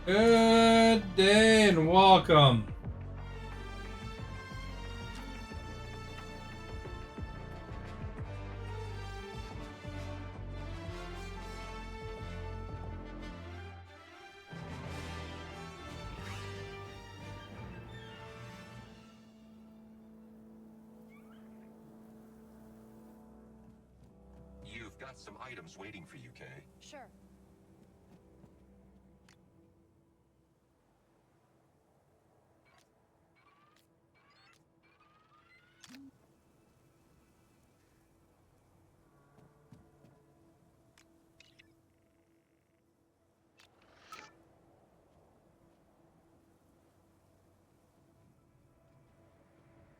Good day and welcome. You've got some items waiting for you, Kay. Sure.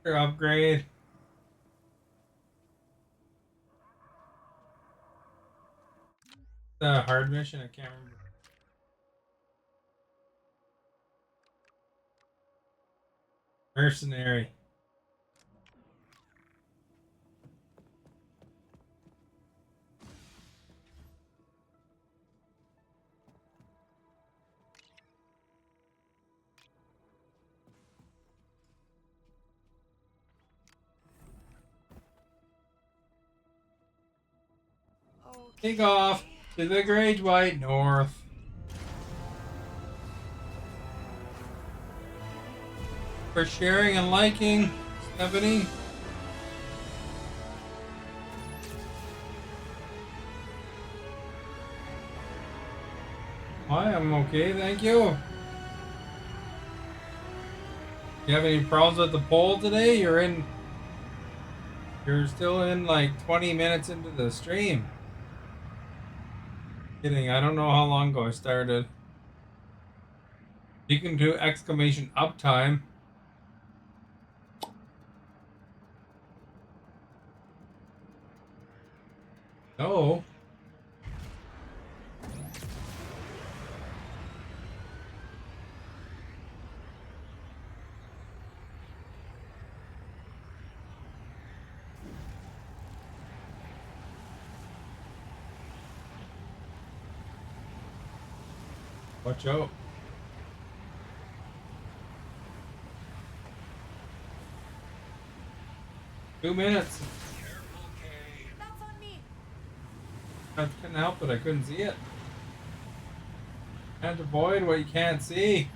Your upgrade. The hard mission, I can't remember. Mercenary. Take off to the Great White North. For sharing and liking, Stephanie. Hi, I'm okay, thank you. You have any problems with the poll today? You're still in like 20 minutes into the stream. Kidding, I don't know how long ago I started. You can do exclamation uptime. No. Watch out. Two minutes. Careful, Kay. That's on me. I couldn't help it, I couldn't see it. Can't avoid what you can't see.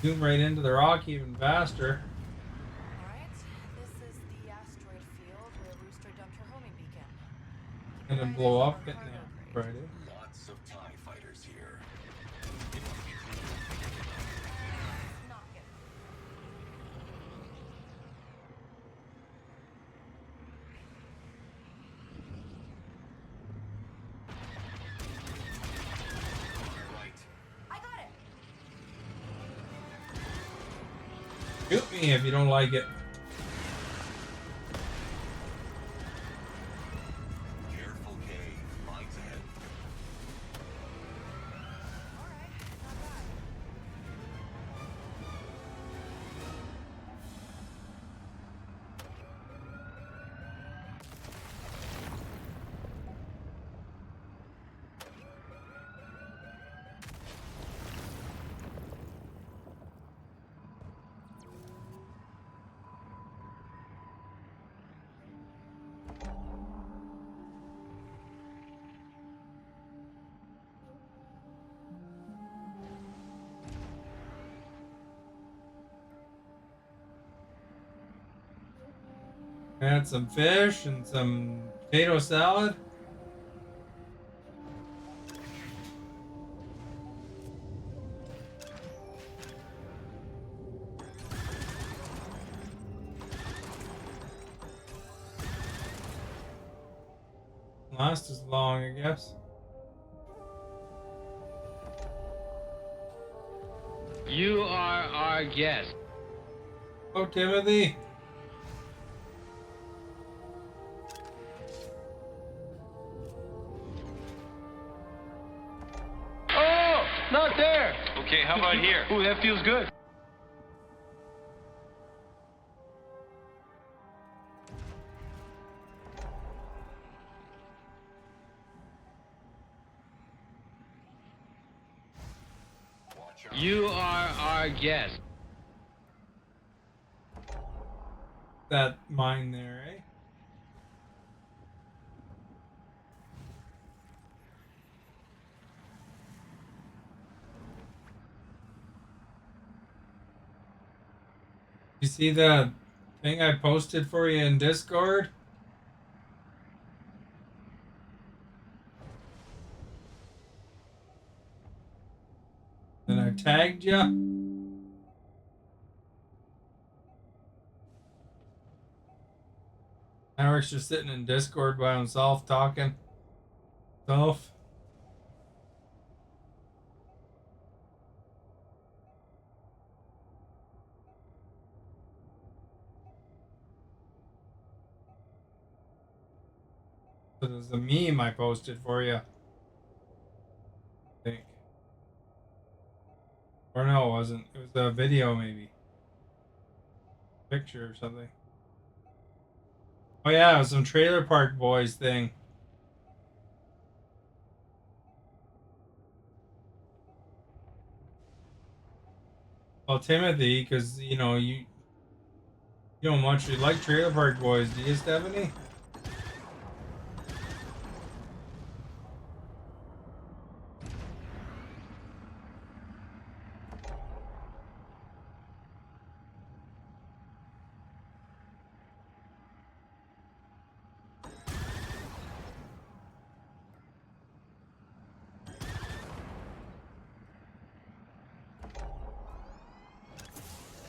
Zoom right into the rock even faster. Alright, this is the asteroid field where Rooster dumped her homing beacon. And then blow up, getting cargo there crate. Friday. Lots of TIE fighters here. Not good. Right. I got it. Shoot me if you don't like it. Careful, Kay. Mines ahead. Alright, not bad. I had some fish and some potato salad. Last as long, I guess. You are our guest. Oh, Timothy. Oh, not there. Okay, how about here? Ooh, that feels good. You are our guest. That mine there, eh? You see the thing I posted for you in Discord? Then I tagged you. Eric's just sitting in Discord by himself talking. Self. So there's a meme I posted for you. I think. Or no, it wasn't. It was a video maybe. Picture or something. Oh yeah, it was some Trailer Park Boys thing. Well, Timothy, because you don't much like Trailer Park Boys, do you, Stephanie?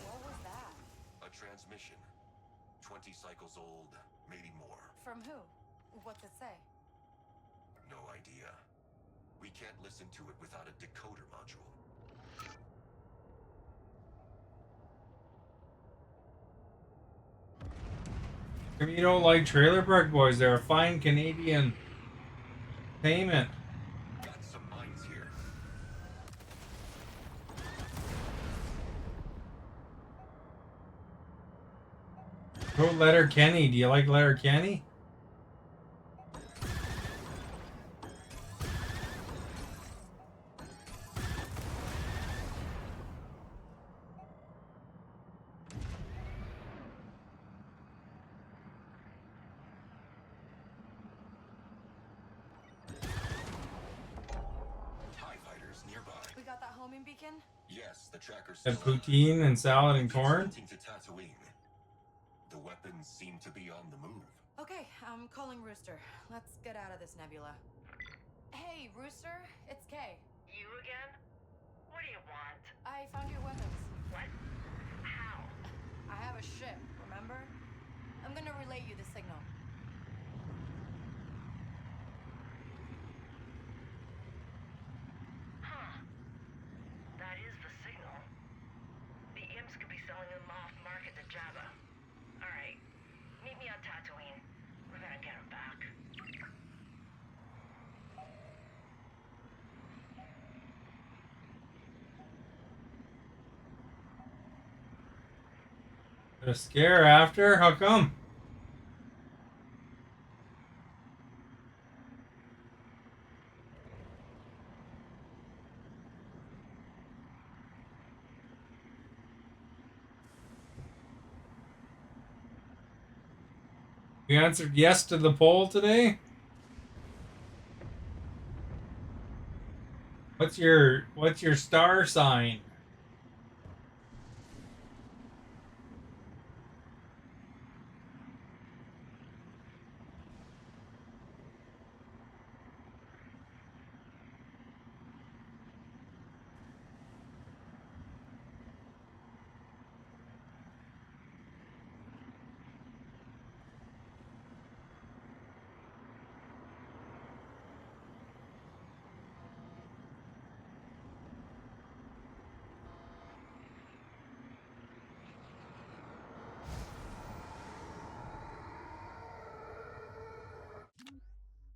What was that? A transmission. 20 cycles old, maybe more. From who? What's it say? No idea. We can't listen to it without a decoder module. If you don't like Trailer Park Boys, they're a fine Canadian payment. Got some mines here. Go Letter Kenny. Do you like Letter Kenny? TIE fighters nearby. We got that homing beacon? Yes, the tracker's And still poutine and salad and corn? Heading to Tatooine. The weapons seem to be on the move. Okay, I'm calling Rooster. Let's get out of this nebula. Hey, Rooster, it's Kay. You again? What do you want? I found your weapons. What? How? I have a ship, remember? I'm gonna relay you the signal. Huh. That is the signal. The imps could be selling them off market to Jabba. Alright. Meet me on Tatooine. We're gonna get him back. A scare after? How come? You answered yes to the poll today? What's your star sign?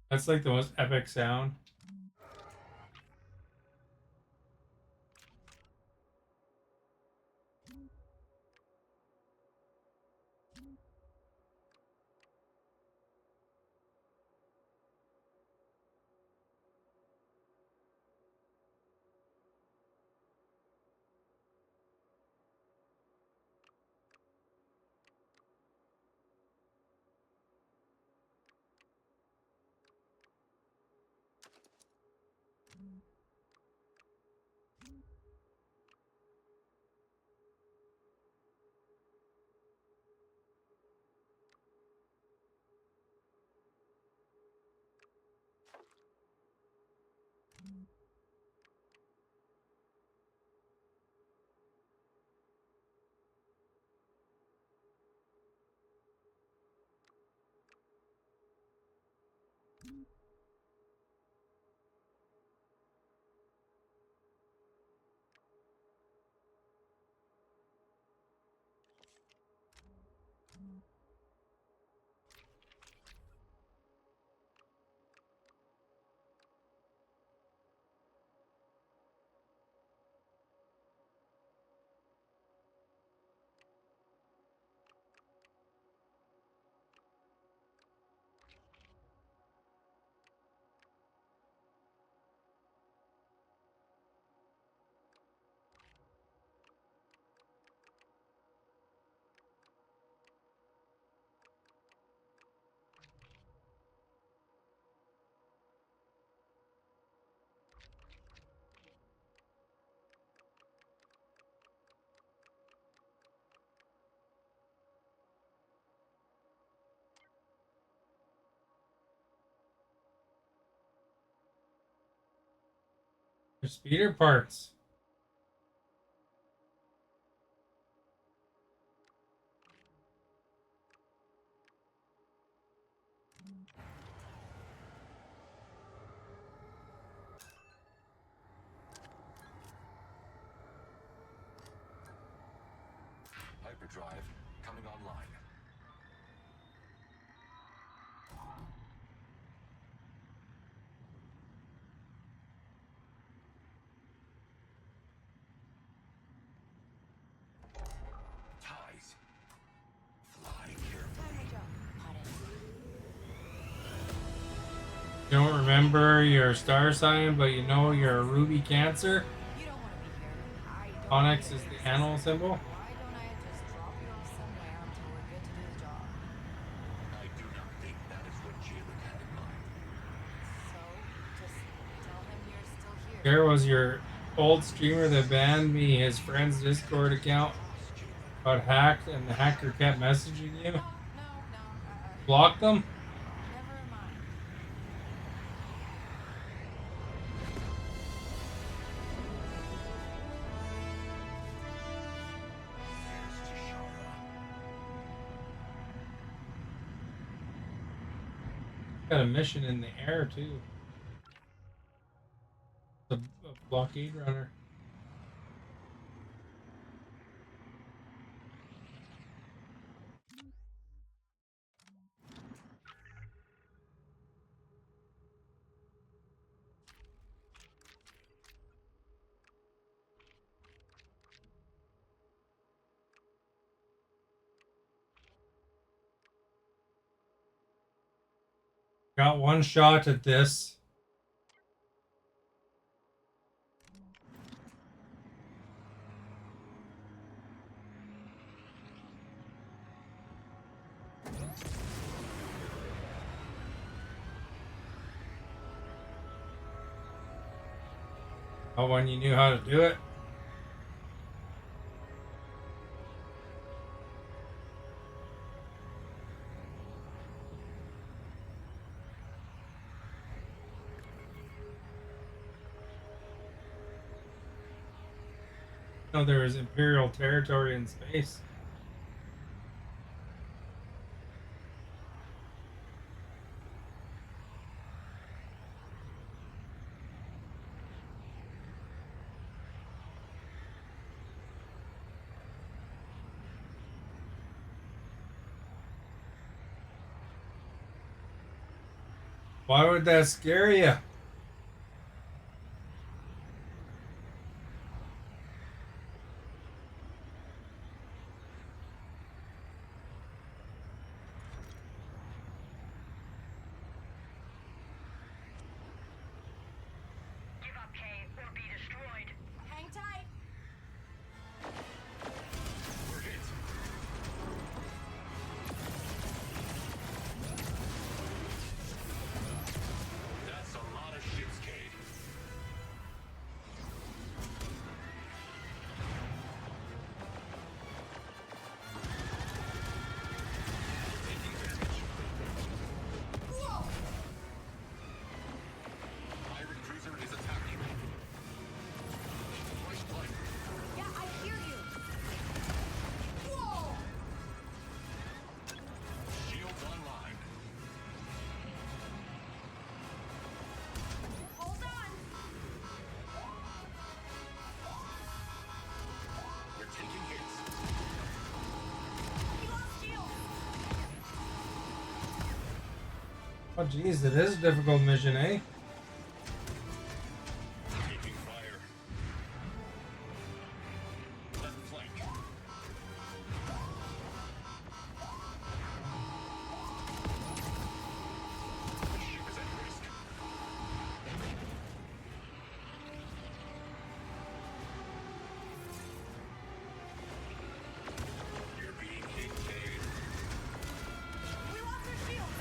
That's like the most epic sound. There's speeder parts. Hyperdrive coming online. Ties. Fly carefully. You don't remember your star sign, but you know you're a ruby Cancer? You don't want to be here. I don't Onyx either. is the animal symbol. Why don't I just drop you off somewhere until we're good to do the job? I do not think that is what Jalen had in mind. So, just tell him you're still here. There was your old streamer that banned me his friend's Discord account got hacked and the hacker kept messaging you. No. Block them? Never mind. There's Tashara. Got a mission in the air too. A blockade runner. Got one shot at this. Oh, when you knew how to do it. No, there is Imperial territory in space. Why would that scare you? Give up, Kay, or be destroyed. Hang tight. We're hit. That's a lot of ships, Cade. Taking damage. Whoa! Pirate cruiser is attacking. First light. Yeah, I hear you. Whoa! Shields online. Hold on. We're taking hits. We lost shield. Oh, geez, it is a difficult mission, eh? Taking fire. Left flank. The ship is at risk. You're being hit, Cade. We lost our shield.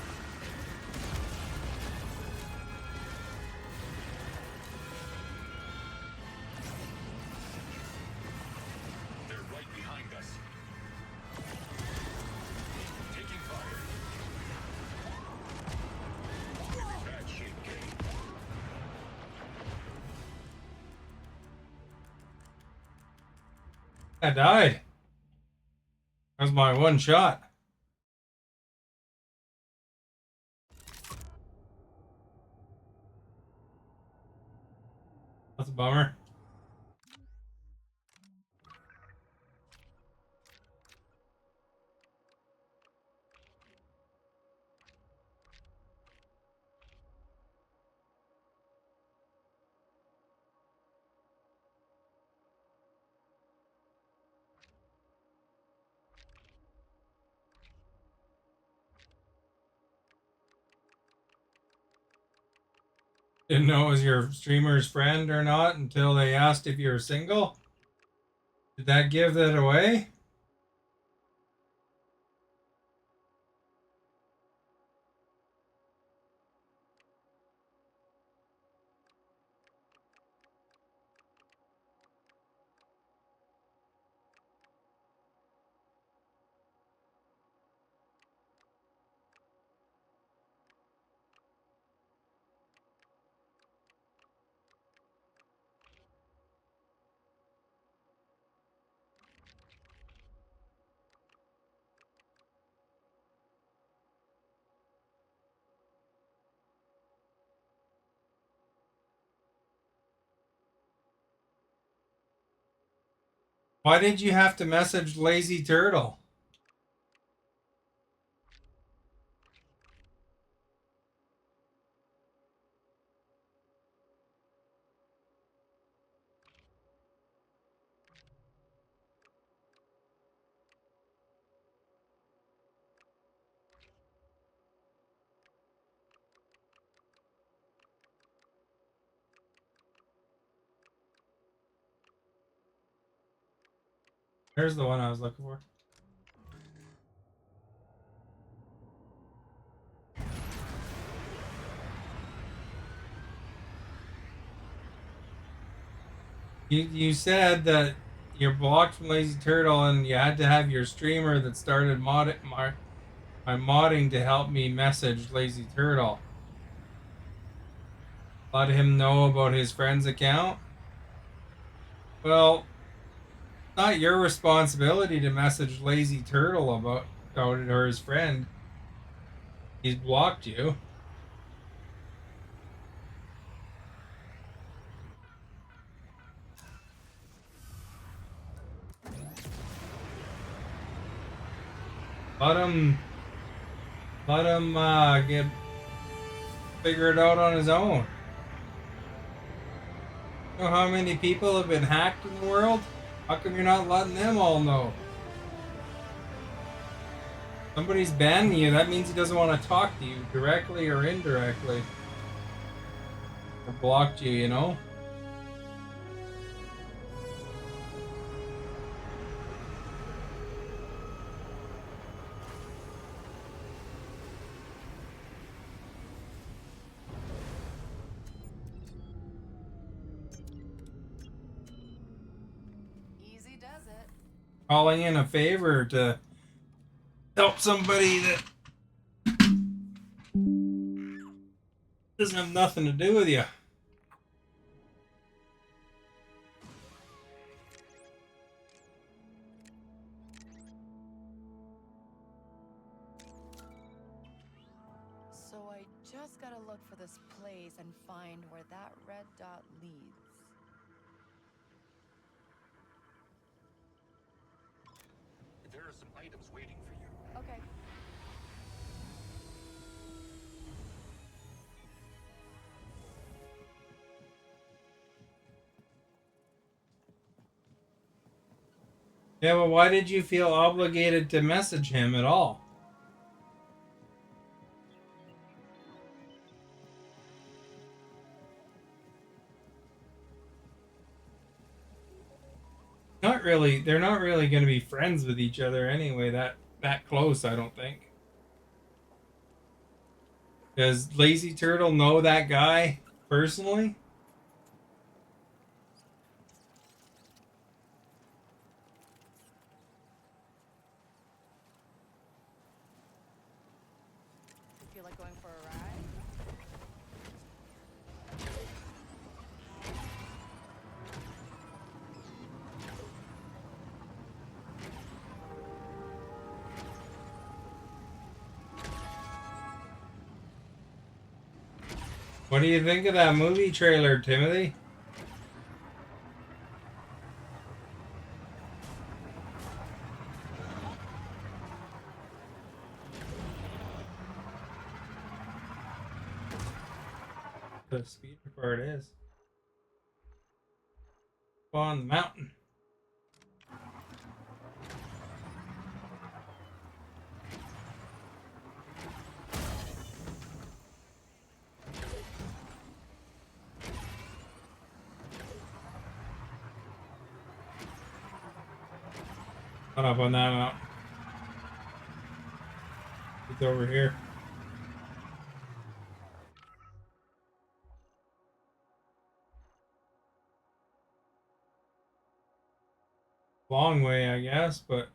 I died. That was my one shot. That's a bummer. Didn't know it was your streamer's friend or not until they asked if you're single. Did that give that away? Why did you have to message Lazy Turtle? There's the one I was looking for. You said that you're blocked from Lazy Turtle and you had to have your streamer that started my modding to help me message Lazy Turtle. Let him know about his friend's account. Well, it's not your responsibility to message Lazy Turtle about it or his friend. He's blocked you. Let him get figure it out on his own. You know how many people have been hacked in the world? How come you're not letting them all know? Somebody's banning you, that means he doesn't want to talk to you directly or indirectly. Or blocked you, you know? Easy does it. Calling in a favor to help somebody that doesn't have nothing to do with you. So I just gotta look for this place and find where that red dot leads. There are some items waiting for you. Okay. Yeah, well, why did you feel obligated to message him at all? Not really. They're not really going to be friends with each other anyway. That close, I don't think. Does Lazy Turtle know that guy personally? You feel like going for a ride? What do you think of that movie trailer, Timothy? The speeder part is on the mountain. Not up on that mountain. It's over here. Long way, I guess, but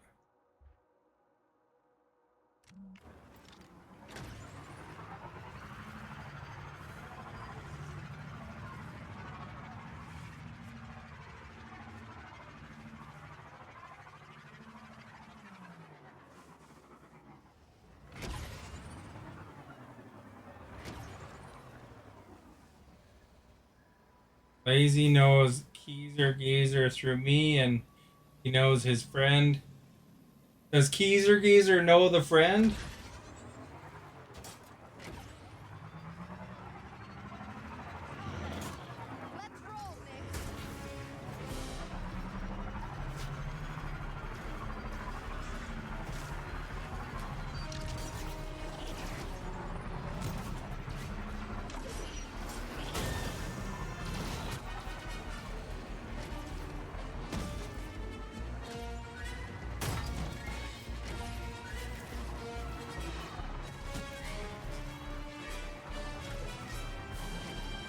Lazy knows Keezer Geezer through me, and he knows his friend. Does Keezer Geezer know the friend? Let's roll, Nick.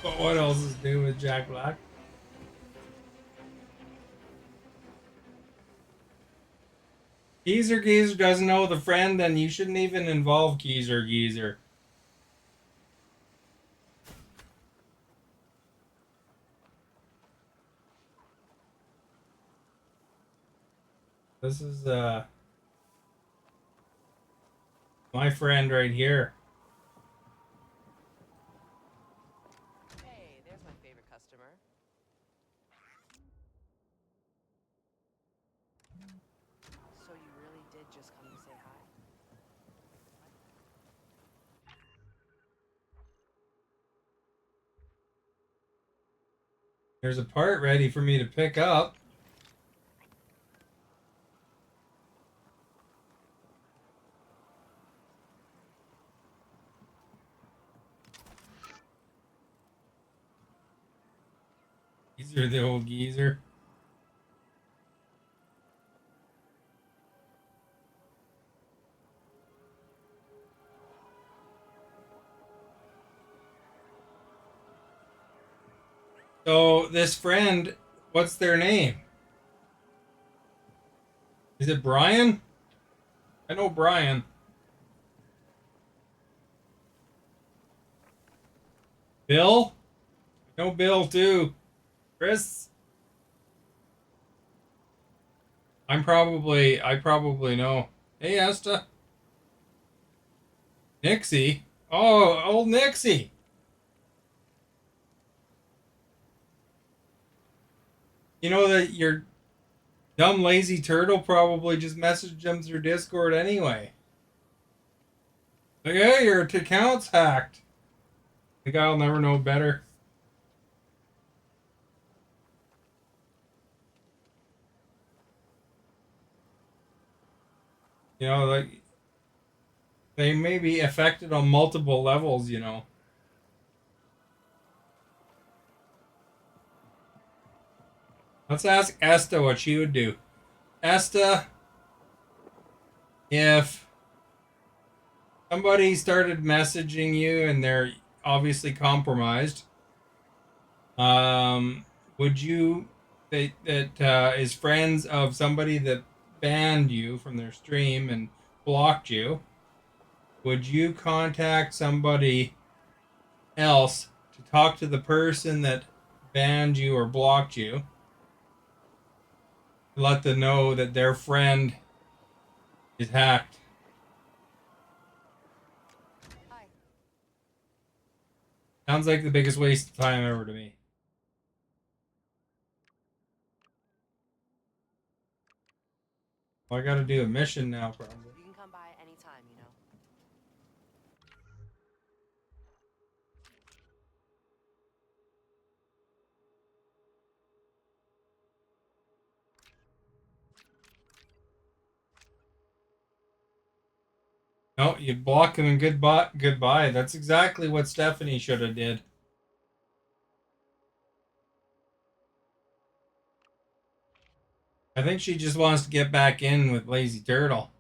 But what else is new with Jack Black? Geezer Geezer doesn't know the friend, then you shouldn't even involve Geezer Geezer. This is my friend right here. Hey, there's my favorite customer. So you really did just come to say hi? There's a part ready for me to pick up. Geezer, the old geezer. So this friend, what's their name? Is it Brian? I know Brian. Bill? I know Bill too. Chris? I probably know. Hey, Asta. Nixie? Oh, old Nixie. You know that your dumb lazy turtle probably just messaged him through Discord anyway. Like, hey, your account's hacked. The guy'll never know better. You know, like, they may be affected on multiple levels, you know. Let's ask Esta what she would do. Esta, if somebody started messaging you and they're obviously compromised, would you that is friends of somebody that banned you from their stream and blocked you? Would you contact somebody else to talk to the person that banned you or blocked you? Let them know that their friend is hacked. Hi. Sounds like the biggest waste of time ever to me. Well, I gotta do a mission now, probably. You can come by anytime, you know. No, you block him and goodbye. Goodbye. That's exactly what Stephanie should have did. I think she just wants to get back in with Lazy Turtle.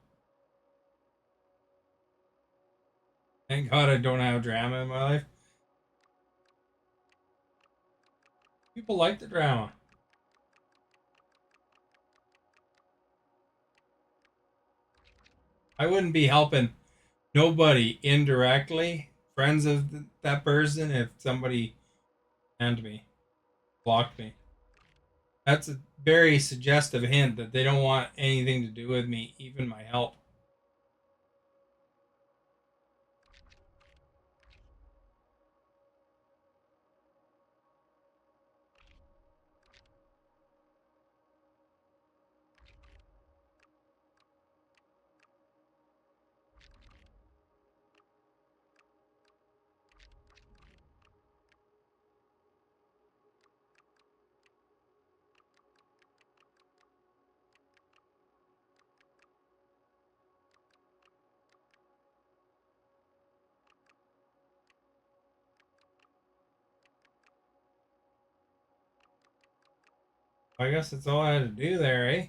Thank God I don't have drama in my life. People like the drama. I wouldn't be helping nobody indirectly, friends of that person, if somebody banned me, blocked me. That's a very suggestive hint that they don't want anything to do with me, even my help. I guess that's all I had to do there, eh?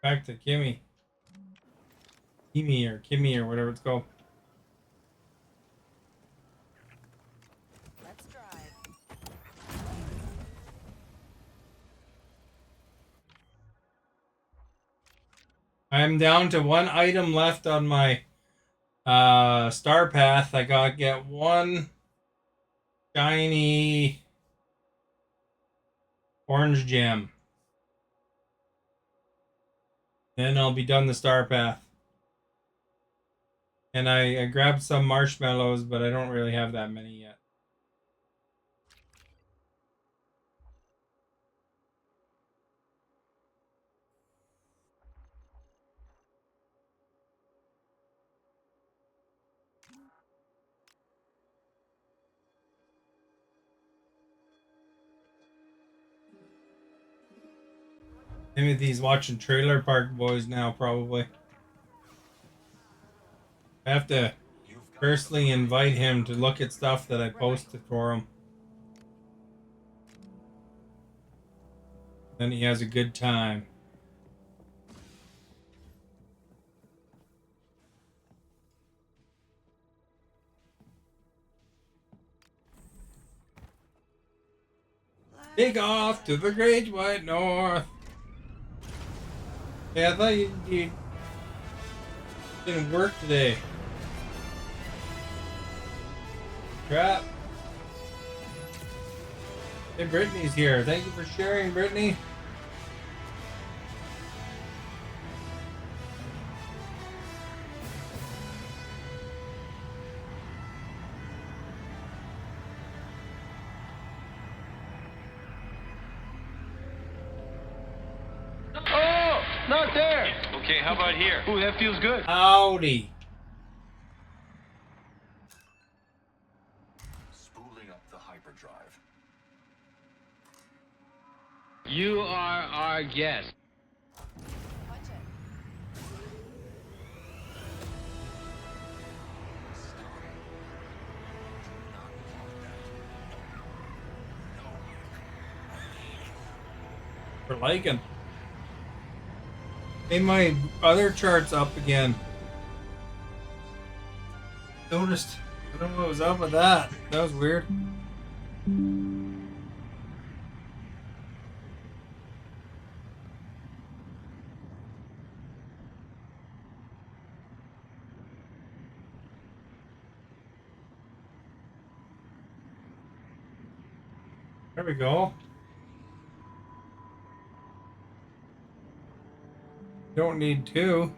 Back to Kimmy. Kimmy or whatever it's called. Let's drive. I'm down to one item left on my star path. I gotta get one shiny orange gem. Then I'll be done the star path. And I grabbed some marshmallows, but I don't really have that many yet. Timothy's watching Trailer Park Boys now, probably. I have to You've got personally invite him to look at stuff that I posted for him. Then he has a good time. Take off to the great white north. Hey, I thought you didn't work today. Crap. Hey, Brittany's here. Thank you for sharing, Brittany. Oh, not there. Okay, how about here? Ooh, that feels good. Howdy. spooling up the hyperdrive. You are our guest. Watch it. For liking. Hey, my other chart's up again. Noticed. I don't know what was up with that. That was weird. There we go. Don't need two.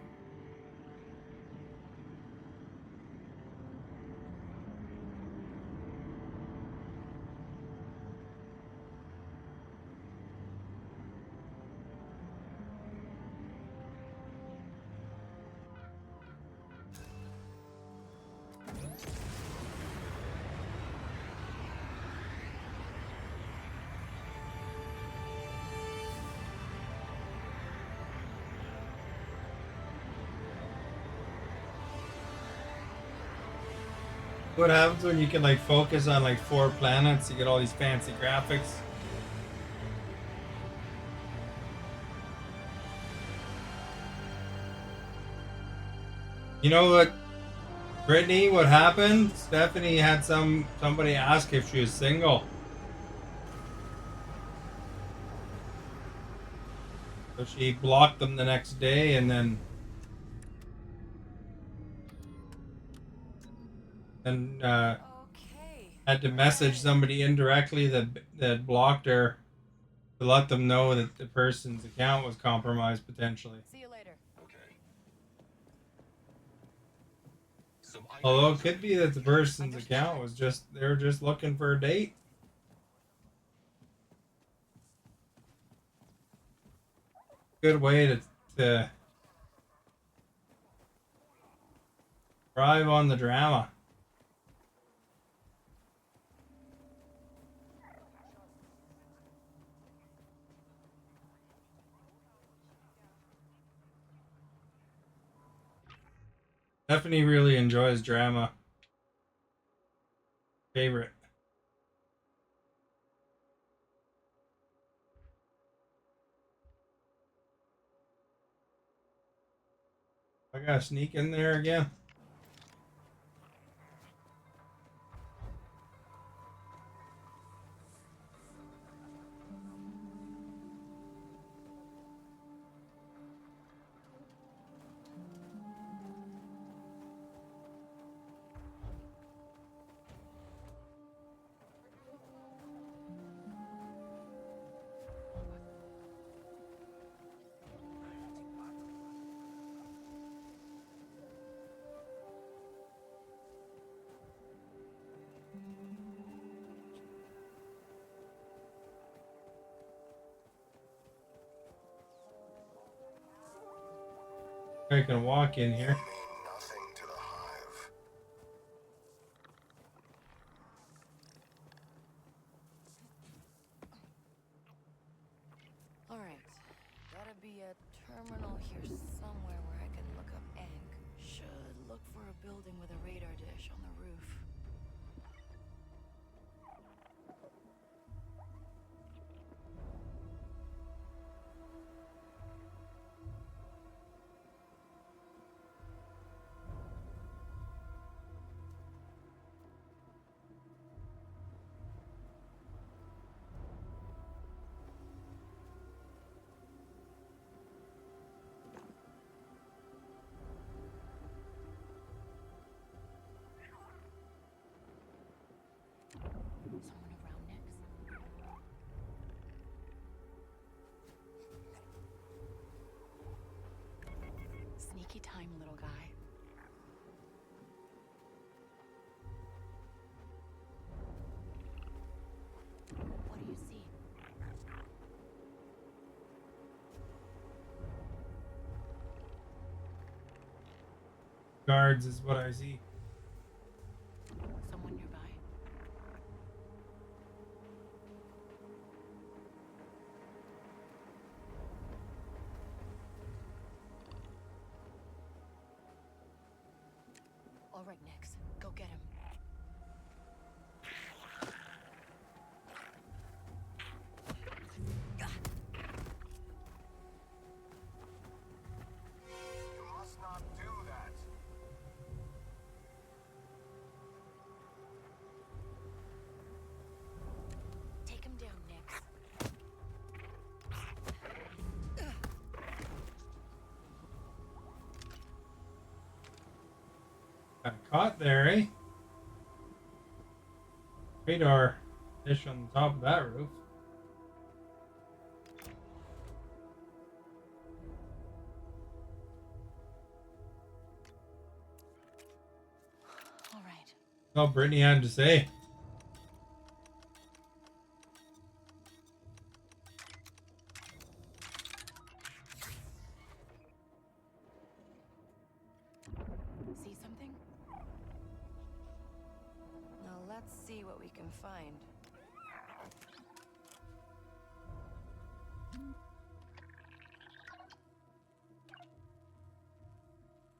What happens when you can like focus on like 4 planets? You get all these fancy graphics. You know what, Brittany? What happened? Stephanie had somebody ask if she was single, so she blocked them the next day, and then Okay. had to message somebody indirectly that blocked her to let them know that the person's account was compromised potentially. See you later. Okay. Some Although it items could be that the person's account was just they were just looking for a date. Good way to thrive on the drama. Stephanie really enjoys drama. Favorite. I gotta sneak in there again. I can walk in here. nothing to the hive. All right. Gotta be a terminal here somewhere where I can look up Egg. Should look for a building with a radar dish on the roof. Someone around next? Sneaky time, little guy. What do you see? Guards is what I see. Someone nearby? All right, Nix. Go get him. You must not do that. Take him down, Nix. Got caught there, eh? Radar. Fish on the top of that roof. All right. That's all Brittany had to say. See something? Now let's see what we can find.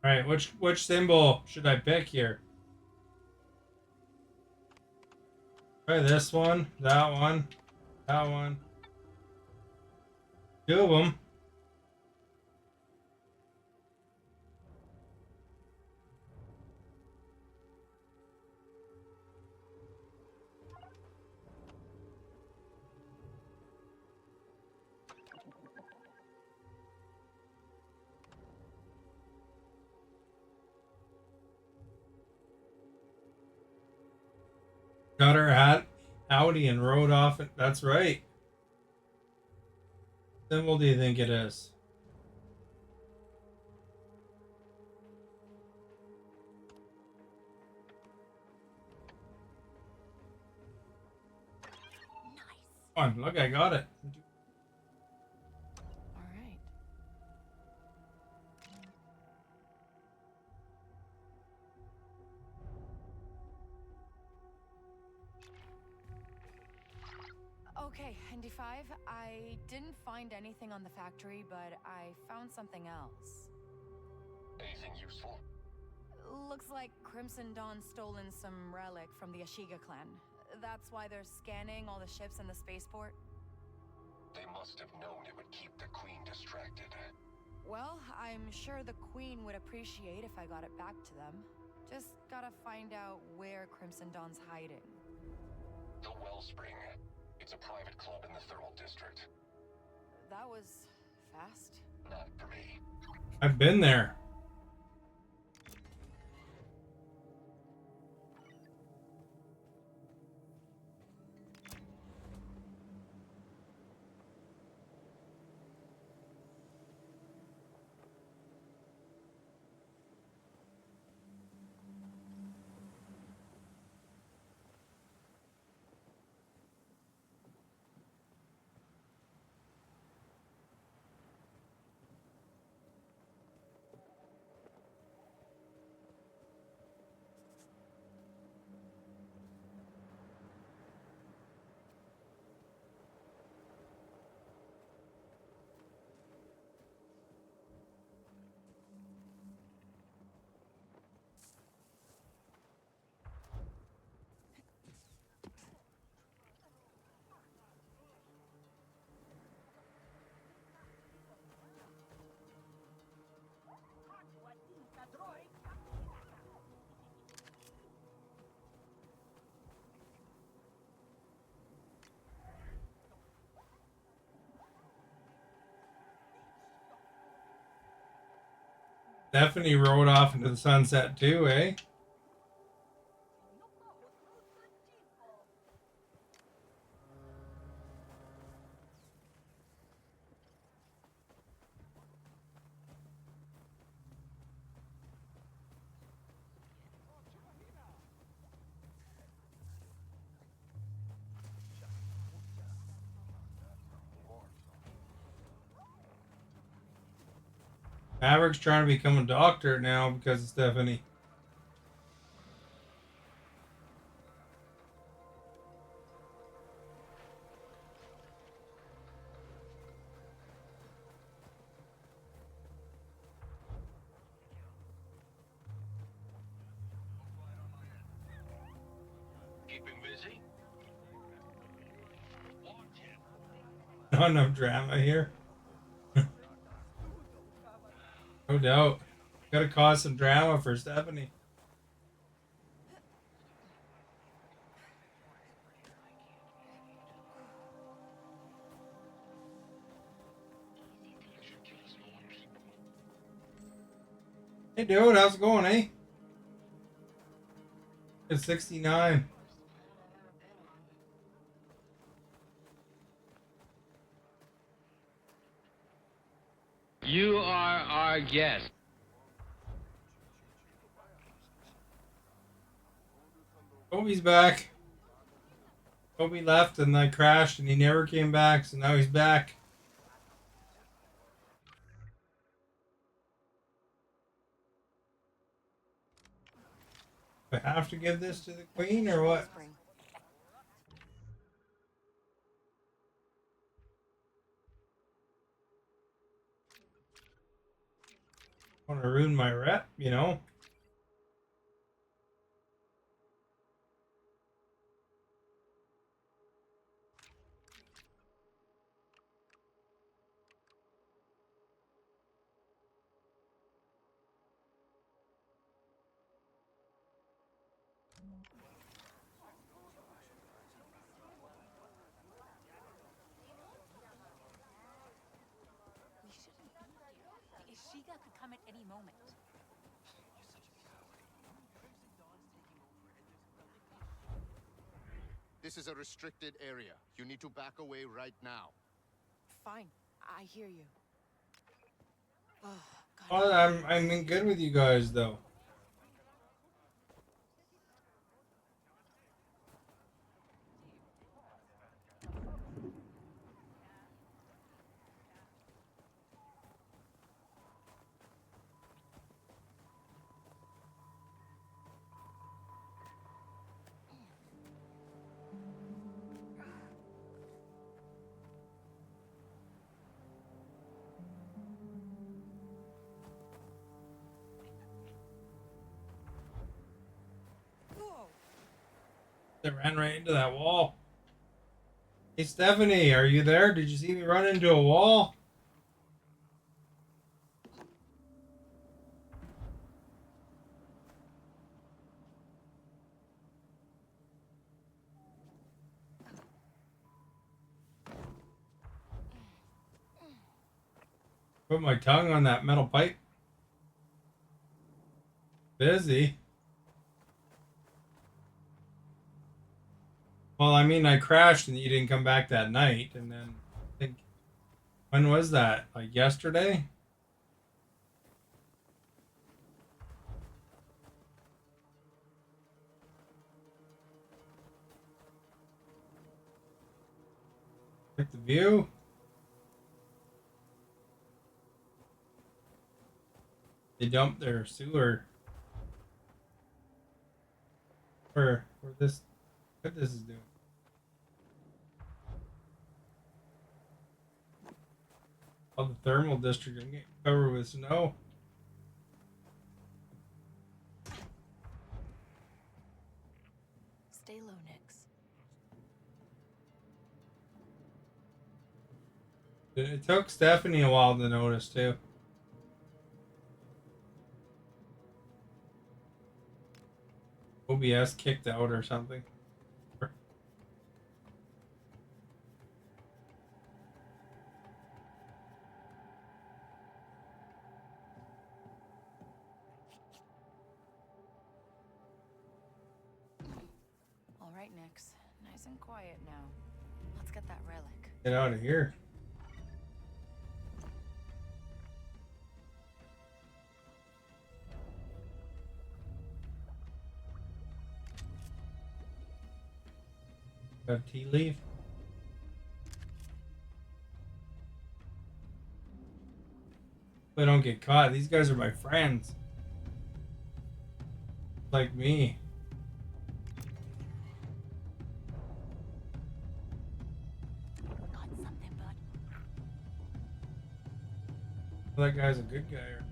All right, which symbol should I pick here? Try this one, that one, that one. Two of them. Got her hat, Audi, and rode off. That's right. What symbol do you think it is? Come on, look, I got it. All right. Okay, ND5, I didn't find anything on the factory, but I found something else. Anything useful? Looks like Crimson Dawn stolen some relic from the Ashiga clan. That's why they're scanning all the ships in the spaceport. They must have known it would keep the Queen distracted. Well, I'm sure the Queen would appreciate if I got it back to them. Just gotta find out where Crimson Dawn's hiding. The Wellspring. It's a private club in the Thermal District. That was fast. Not for me. I've been there. Stephanie rode off into the sunset too, eh? Maverick's trying to become a doctor now because of Stephanie. Keeping busy? Not enough drama here. No doubt. Gotta cause some drama for Stephanie. Hey dude, how's it going, eh? It's 69. You are our guest. Kobe's back. Kobe left and I crashed and he never came back, so now he's back. Do I have to give this to the queen or what? Spring. I want to ruin my rep, you know? We shouldn't be here. The Ishiga could come at any moment. This is a restricted area. You need to back away right now. Fine. I hear you. Oh, God. Well, I'm in good with you guys though. Whoa. They ran right into that wall. Hey Stephanie, are you there? Did you see me run into a wall? Put my tongue on that metal pipe. Busy. Well, I mean, I crashed and you didn't come back that night, and then I think when was that? Like yesterday? Check the view. They dumped their sewer. Where this what this is doing. Oh, the thermal district is getting covered with snow. Stay low, Nix. It took Stephanie a while to notice too. OBS kicked out or something. All right, Nix. Nice and quiet now. Let's get that relic. Get out of here. Got tea leaf. I don't get caught. These guys are my friends. Like me. Got something, bud. That guy's a good guy or bad.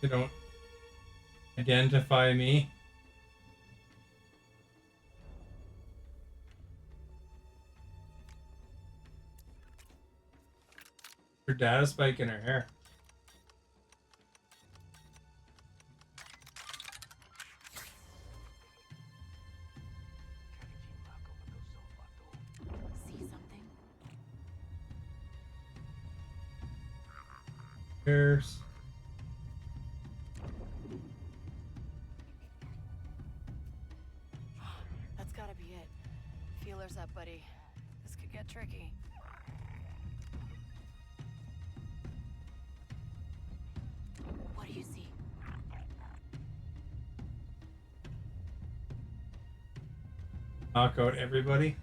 They don't identify me. Her data spike in her hair. There's That's gotta be it. Feelers up, buddy. This could get tricky. What do you see? knock out everybody.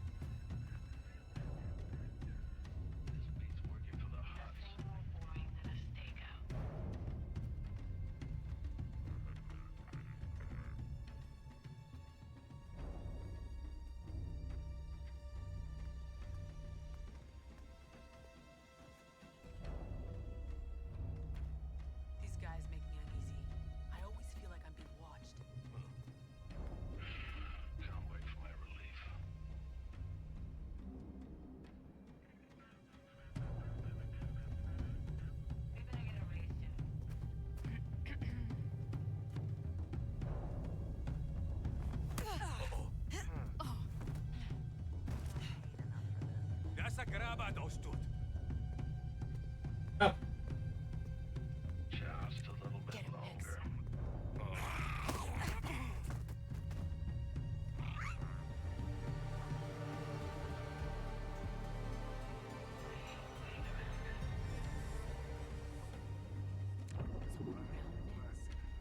These guys make me uneasy. I always feel like I'm being watched. Can't wait for my relief. We better get a raise soon. Up. Just a little bit Get him, Nix. longer.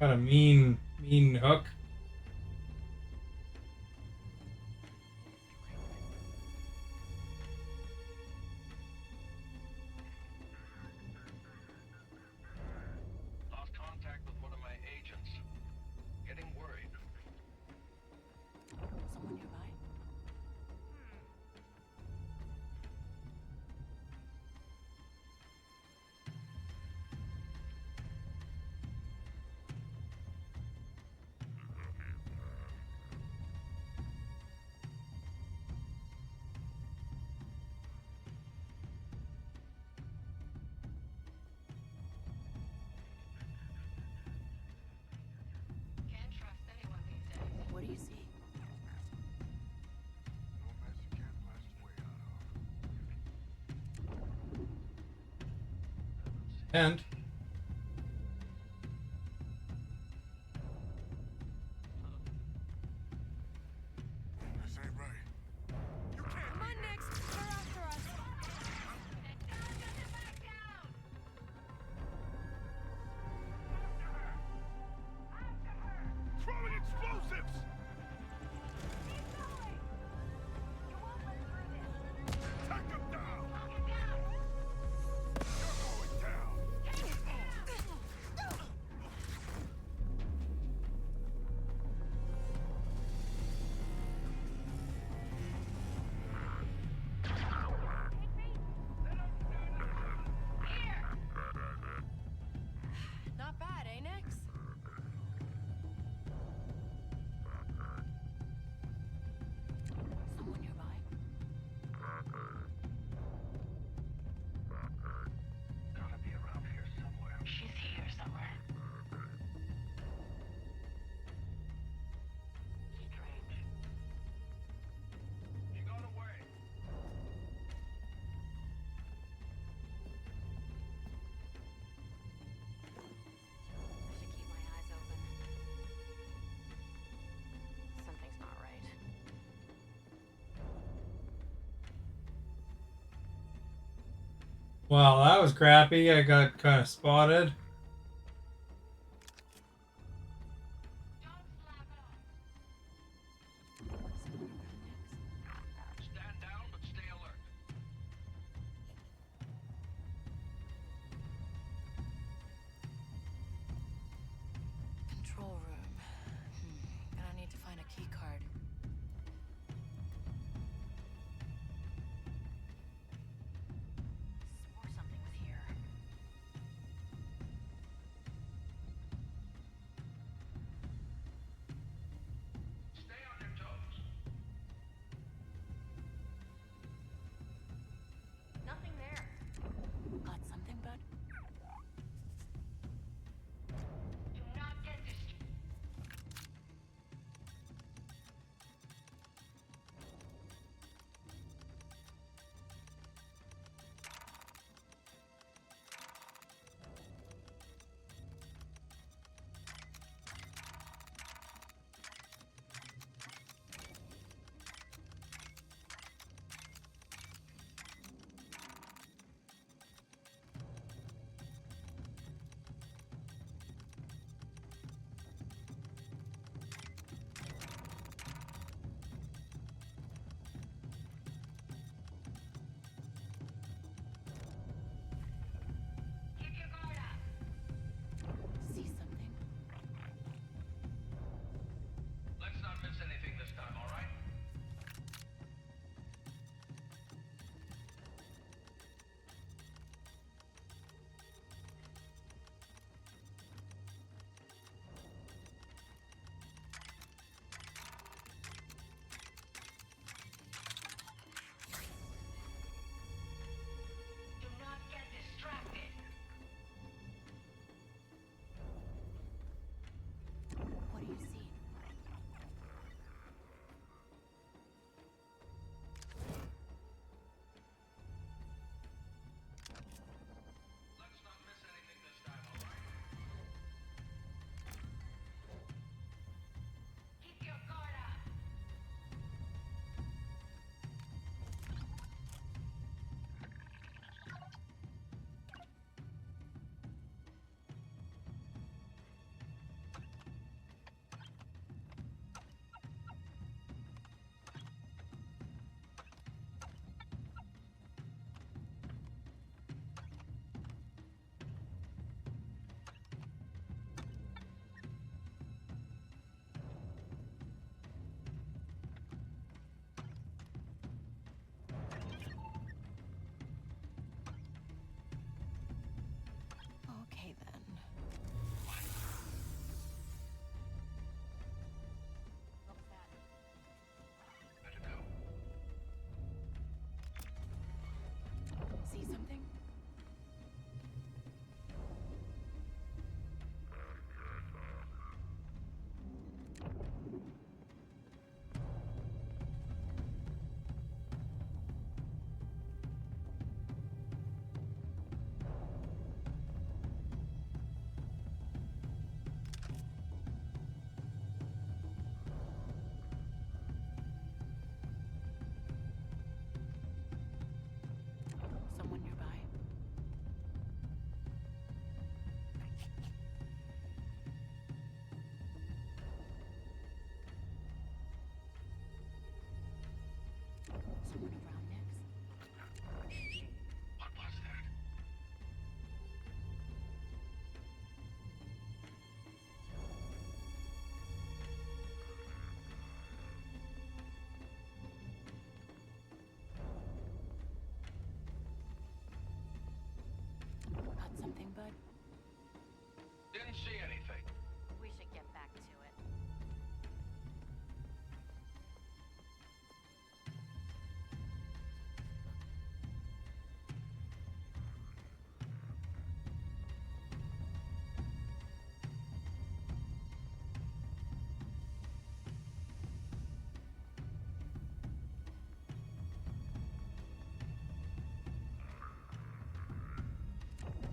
Got a mean hook. Lost contact with one of my agents. Getting worried. Someone nearby? Can't trust anyone these days. What do you see? And This ain't right. Come on, Nix. They're after us. Throwing explosives! Take him down! You're going down! Not bad, eh, Nix? Someone nearby? Gotta be around here somewhere. She's here somewhere. Strange. She got away. I should keep my eyes open. Something's not right. well, that was crappy. I got kind of spotted. Stand down, but stay alert. Control room. Gonna need to find a key card. Swore something was here. Someone around next? What was that? Got something, bud? Didn't see anything. We should get back to it.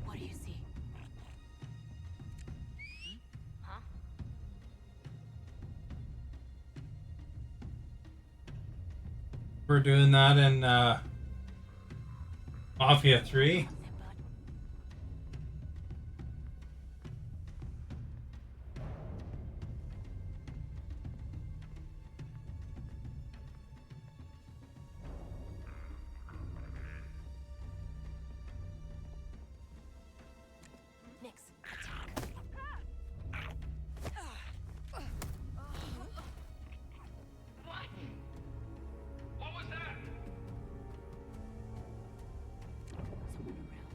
What do you see? Huh? We're doing that in Mafia 3. Something, bud? Nix, attack. What? What was that? Someone around next.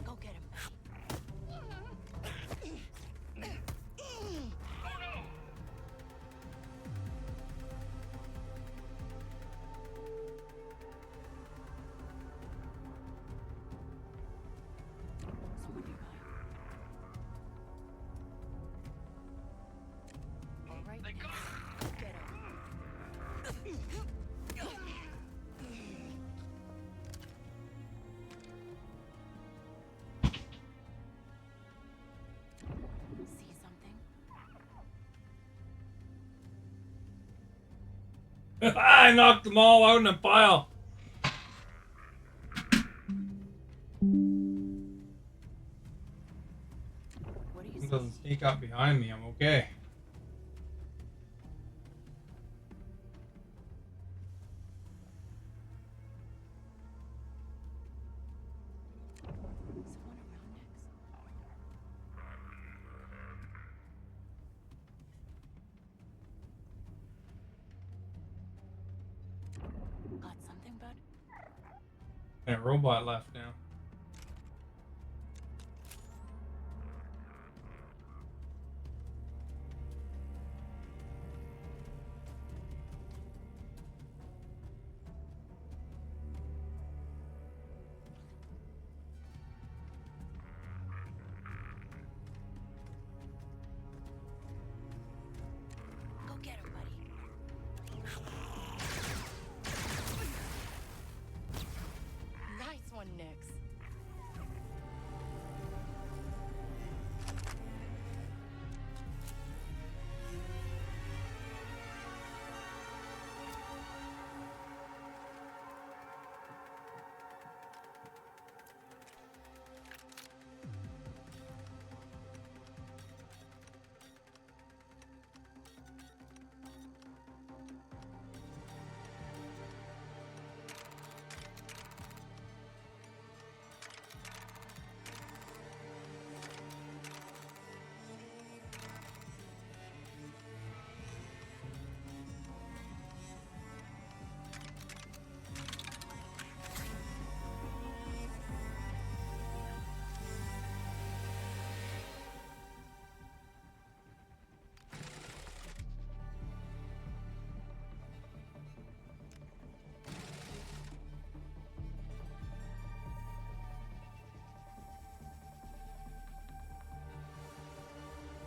Go get him, buddy. Oh no! Someone nearby. All right. They got her! Get him. See something? I knocked them all out in a pile. What do you It see? doesn't sneak up behind me. I'm okay. Someone around next. Got something, bud? And a robot left now. Go get him, buddy. Nice one, Nix.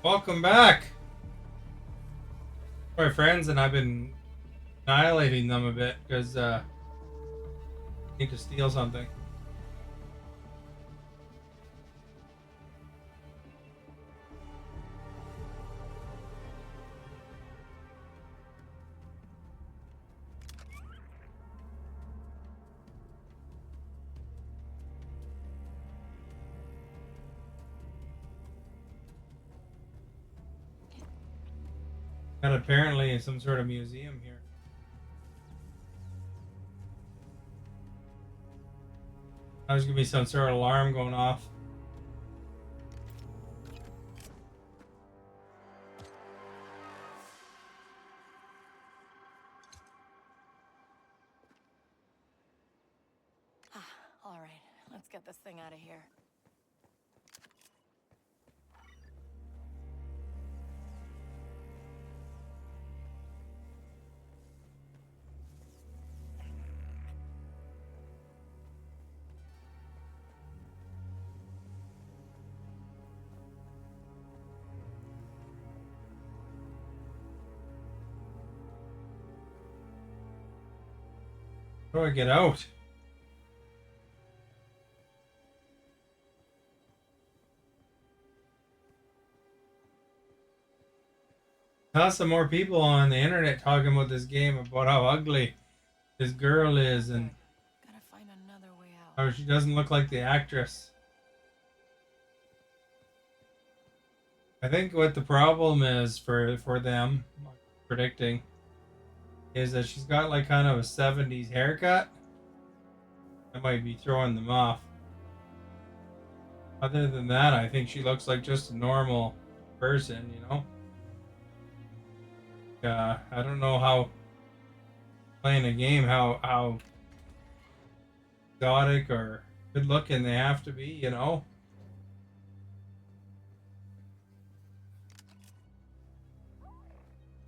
Welcome back. My friends and I've been annihilating them a bit because need to steal something. Got apparently some sort of museum here. There's gonna be some sort of alarm going off. All right, let's get this thing out of here. How do I get out? Saw some more people on the internet talking about this game, about how ugly this girl is and Gotta find another way out. how she doesn't look like the actress. I think what the problem is for them, predicting, is that she's got like kind of a 70s haircut. That might be throwing them off. Other than that, I think she looks like just a normal person, you know? I don't know how playing a game, how exotic or good looking they have to be, you know?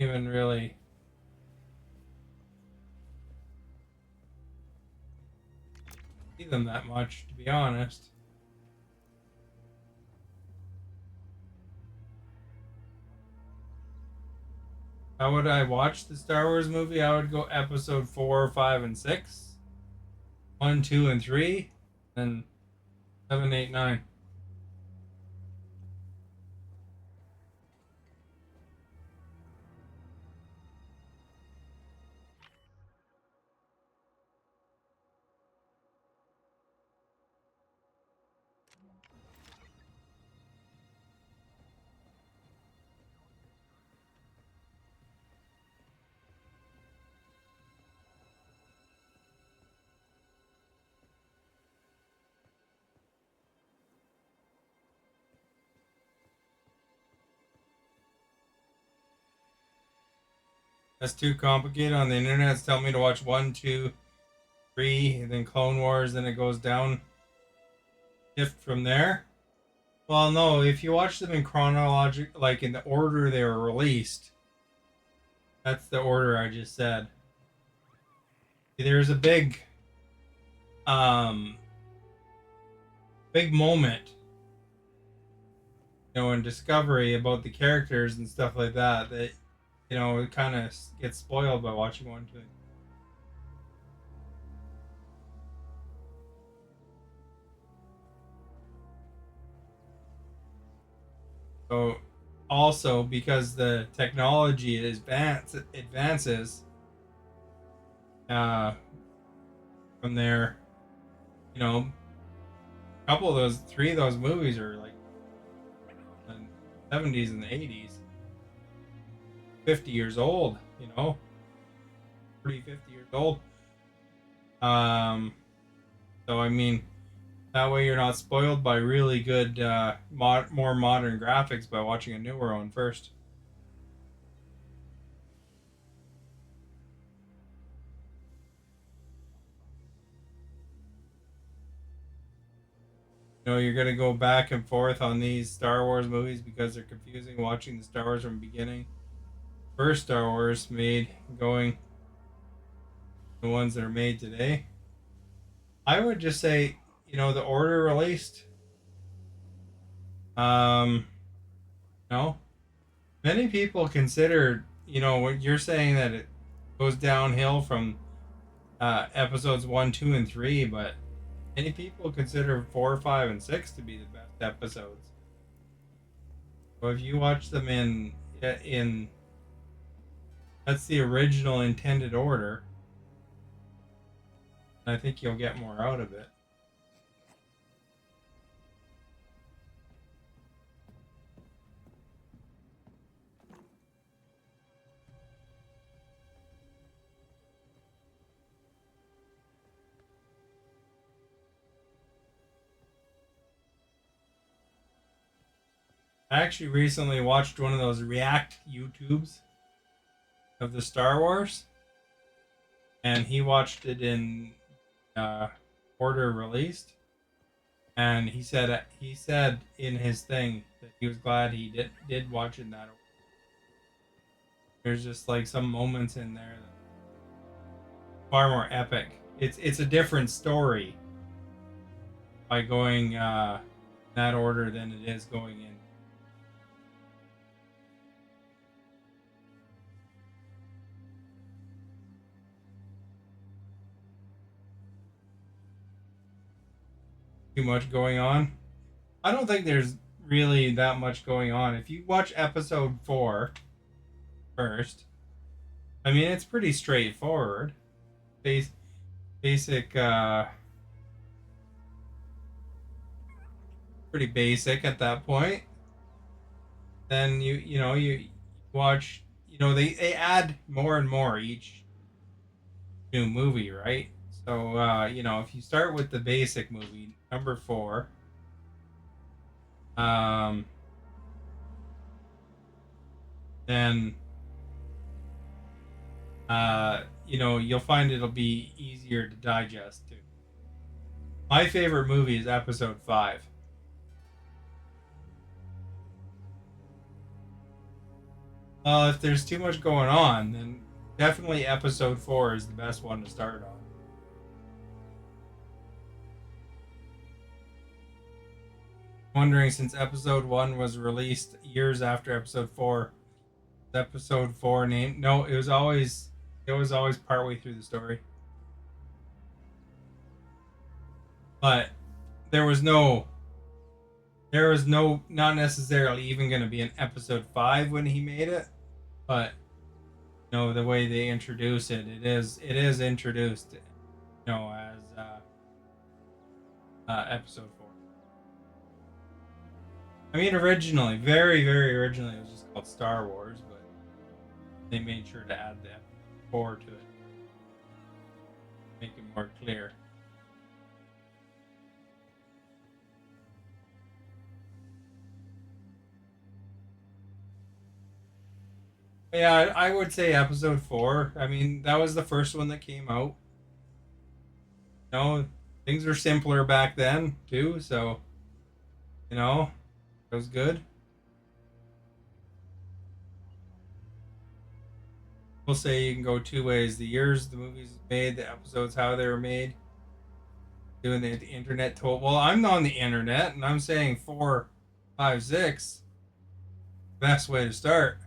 Even really see them that much, to be honest. How would I watch the Star Wars movie? I would go episode 4, 5, and 6, 1, 2, and 3, and 7, 8, 9. That's too complicated on the internet. It's telling me to watch 1, 2, 3, and then Clone Wars, then it goes down, shift from there. Well, no, if you watch them in chronological, like in the order they were released, that's the order I just said. There's a um, big moment, you know, in Discovery about the characters and stuff like that. That, you know, it kind of gets spoiled by watching 1, 2. So, also because the technology advances, uh, from there, you know, a couple of those, 3 of those movies are like in the 70s and the 80s, 50 years old, you know, 50 years old. Um, so I mean, that way you're not spoiled by really good, more modern graphics by watching a newer one first. You know, you're gonna go back and forth on these Star Wars movies because they're confusing watching the Star Wars from the beginning. First Star Wars made, going the ones that are made today. I would just say, you know, the order released. Um, no, many people consider, you know, what you're saying that it goes downhill from episodes 1, 2, and 3, but many people consider 4, 5, and 6 to be the best episodes. So if you watch them in that's the original intended order, I think you'll get more out of it. I actually recently watched one of those React YouTubes of the Star Wars, and he watched it in uh, order released, and he said in his thing that he was glad he did watch it in that order. There's just like some moments in there that are far more epic. It's a different story by going that order than it is going in. Too much going on. I don't think there's really that much going on. If you watch episode 4 first, I mean it's pretty straightforward. Bas- basic pretty basic at that point. Then you watch, they add more and more each new movie, right? So if you start with the basic movie, number 4, um then you'll find it'll be easier to digest too. My favorite movie is episode 5. Well, if there's too much going on, then definitely episode 4 is the best one to start on. Wondering, since episode 1 was released years after episode 4, episode 4 named? No, it was always partway through the story. But there was no not necessarily even going to be an episode 5 when he made it, but the way they introduce it is introduced, as episode 4. I mean, originally, very, very originally, it was just called Star Wars, but they made sure to add the 4 to it, make it more clear. Yeah, I would say episode 4. I mean, that was the first one that came out. Things were simpler back then too, so it was good. We'll say you can go two ways: the years the movies made, the episodes how they were made. Doing the internet told. Well, I'm on the internet, and I'm saying 4, 5, 6. Best way to start.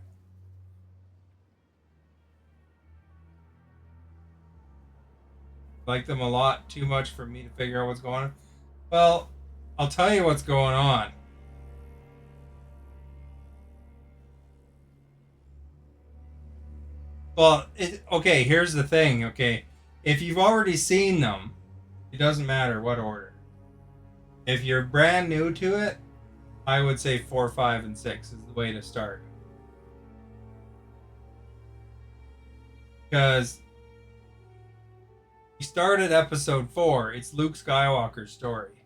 Like them a lot too much for me to figure out what's going on. Well, I'll tell you what's going on. Well, okay, here's the thing. Okay, if you've already seen them, it doesn't matter what order. If you're brand new to it, I would say 4, 5, and 6 is the way to start. Because you start at episode 4, it's Luke Skywalker's story.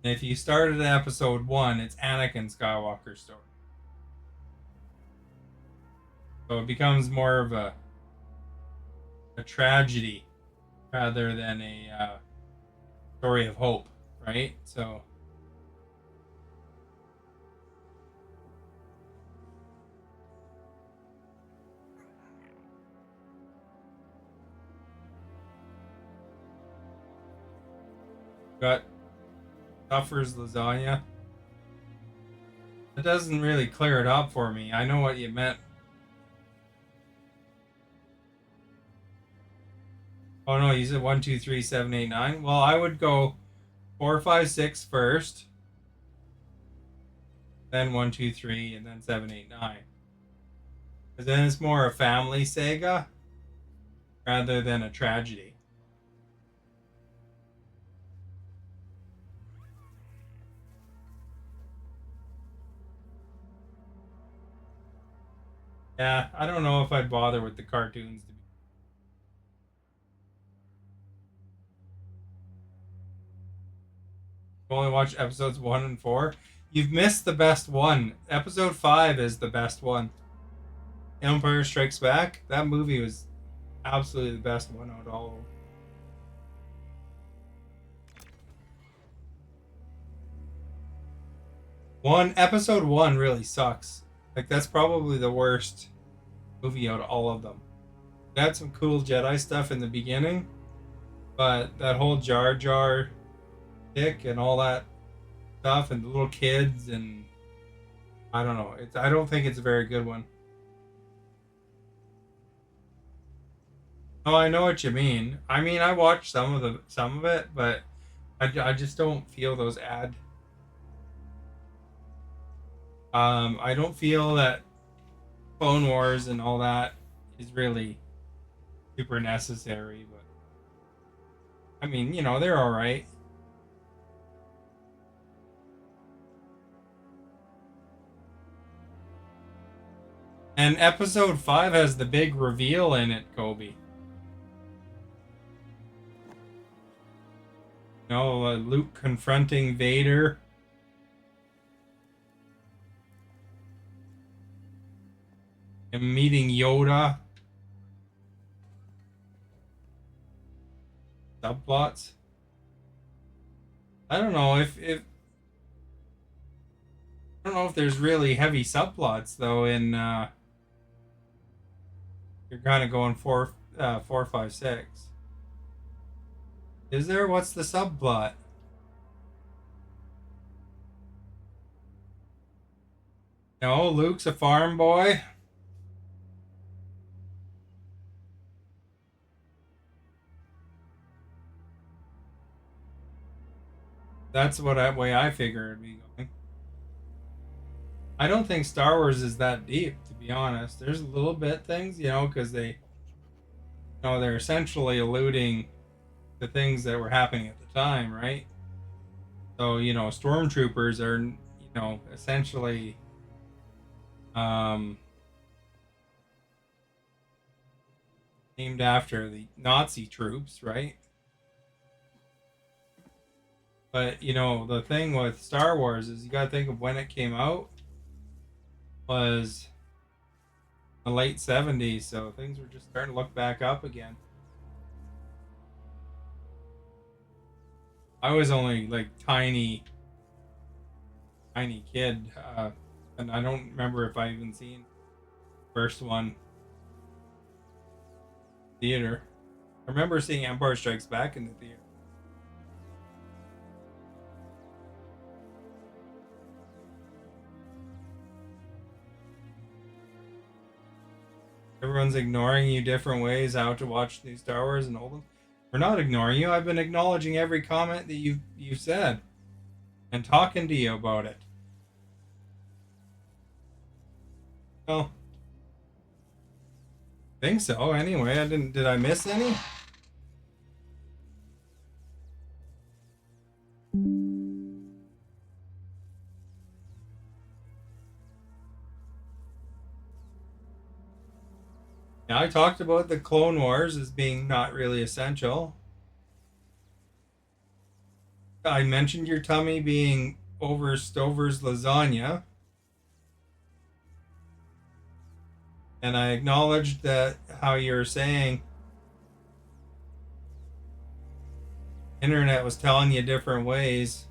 And if you started at episode 1, it's Anakin Skywalker's story. So it becomes more of a tragedy rather than a story of hope, right? So got Duffer's lasagna. It doesn't really clear it up for me. I know what you meant. Oh no, you said 1, 2, 3, 7, 8, 9. Well, I would go 4, 5, 6 first, then 1, 2, 3, and then 7, 8, 9. Because then it's more a family saga rather than a tragedy. Yeah, I don't know if I'd bother with the cartoons. Only watch episodes 1 and 4. you've missed the best one. Episode 5 is the best one. Empire Strikes Back. That movie was absolutely the best one out of all of them. Episode 1 really sucks. Like, that's probably the worst movie out of all of them. It had some cool Jedi stuff in the beginning, but that whole Jar Jar tick and all that stuff and the little kids, and I don't know. I don't think it's a very good one. Oh, I know what you mean. I mean, I watched some of it, but I just don't feel those I don't feel that Clone Wars and all that is really super necessary, but I mean, they're all right. And episode 5 has the big reveal in it, Kobe. Luke confronting Vader. And meeting Yoda. Subplots. I don't know if I don't know if there's really heavy subplots though in you're kind of going 4, 5, 6. Is there? What's the subplot? No, Luke's a farm boy. That's way I figure it'd be going. I don't think Star Wars is that deep, to be honest. There's a little bit things, because they're essentially alluding to things that were happening at the time, right? So, stormtroopers are, essentially, named after the Nazi troops, right? But, the thing with Star Wars is you got to think of when it came out was the late 70s, so things were just starting to look back up again. I was only like tiny kid, and I don't remember if I even seen the first one theater. I remember seeing Empire Strikes Back in the theater. Everyone's ignoring you different ways how to watch new Star Wars and old ones. We're not ignoring you. I've been acknowledging every comment that you've said and talking to you about it. Well, I think so. Anyway, did I miss any? Yeah, I talked about the Clone Wars as being not really essential. I mentioned your tummy being over Stover's lasagna. And I acknowledged that how you're saying internet was telling you different ways.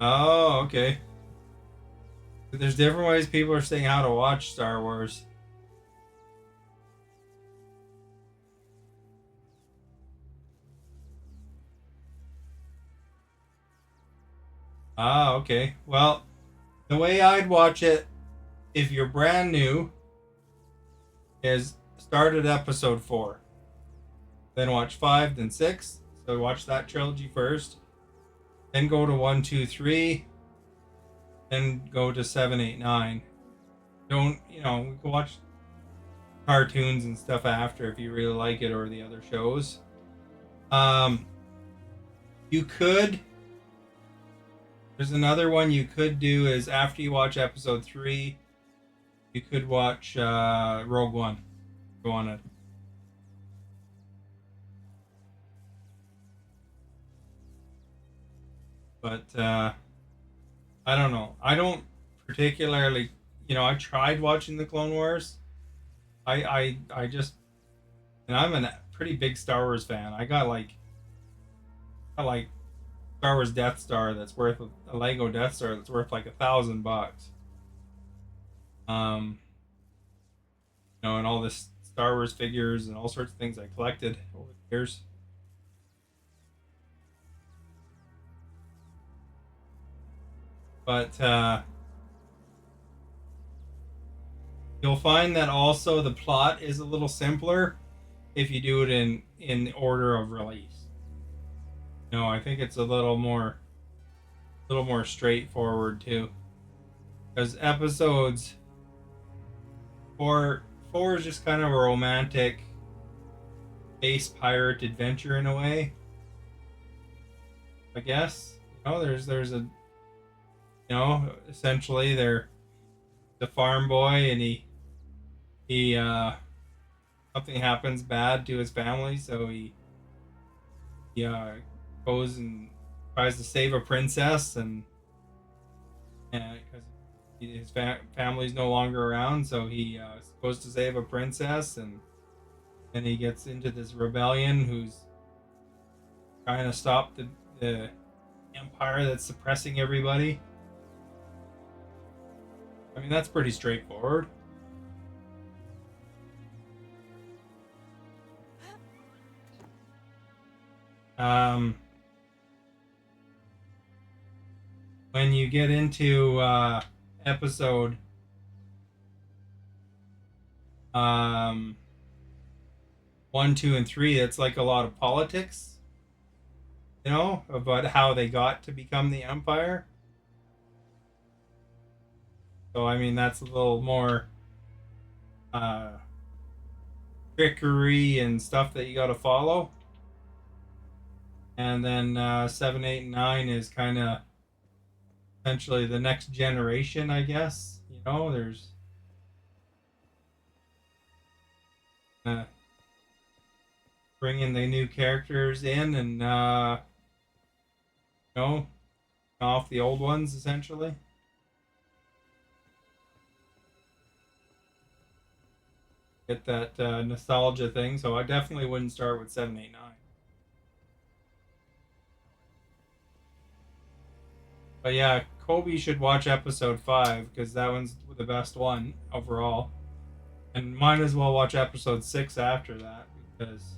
Oh, okay. There's different ways people are saying how to watch Star Wars. Ah, okay. Well, the way I'd watch it, if you're brand new, is start at episode 4. Then watch 5, then 6. So watch that trilogy first. Then go to 1, 2, 3. Then go to 7, 8, 9. Don't, we can watch cartoons and stuff after if you really like it, or the other shows. You could There's another one you could do is after you watch episode 3, you could watch Rogue One. If you wanted. But I don't know. I don't particularly, I tried watching the Clone Wars. I just, and I'm a pretty big Star Wars fan. I got like Star Wars Death Star that's worth a Lego Death Star that's worth like $1,000. Um, and all this Star Wars figures and all sorts of things I collected over the years. But you'll find that also the plot is a little simpler if you do it in order of release. No, I think it's a little more straightforward too. Because episodes four is just kind of a romantic space pirate adventure in a way. I guess. There's a essentially they're the farm boy and he something happens bad to his family, so he goes and tries to save a princess, and because his family's no longer around, so he goes to save a princess, and then he gets into this rebellion who's trying to stop the empire that's suppressing everybody. I mean, that's pretty straightforward. Um, when you get into episode um, 1, 2, and 3, it's like a lot of politics, about how they got to become the Empire. So I mean, that's a little more uh, trickery and stuff that you got to follow. And then 7, 8, and 9 is kind of essentially the next generation, I guess. There's uh, bringing the new characters in and off the old ones essentially. Get that nostalgia thing. So I definitely wouldn't start with 7, 8, 9. But yeah, Kobe should watch episode 5 because that one's the best one overall. And might as well watch episode 6 after that because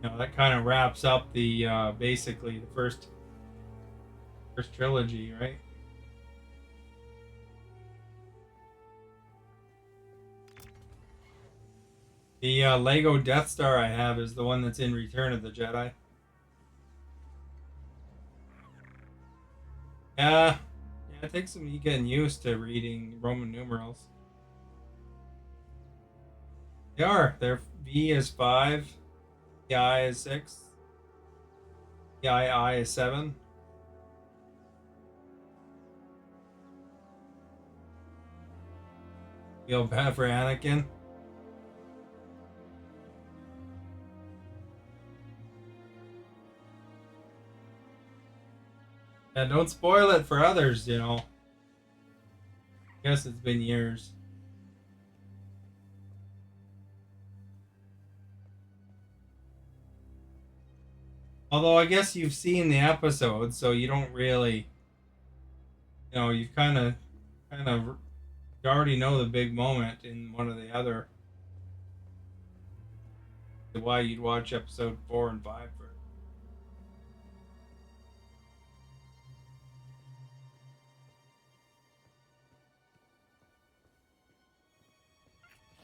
that kind of wraps up the basically the first trilogy, right? The Lego Death Star I have is the one that's in Return of the Jedi. Yeah, yeah, it takes some getting used to reading Roman numerals. They are. Their V is 5, the I is 6, the I is 7. Feel bad for Anakin. And don't spoil it for others, I guess it's been years. Although I guess you've seen the episode, so you don't really, you've kind of, you already know the big moment in one of the other. Why you'd watch episode 4 and 5 first.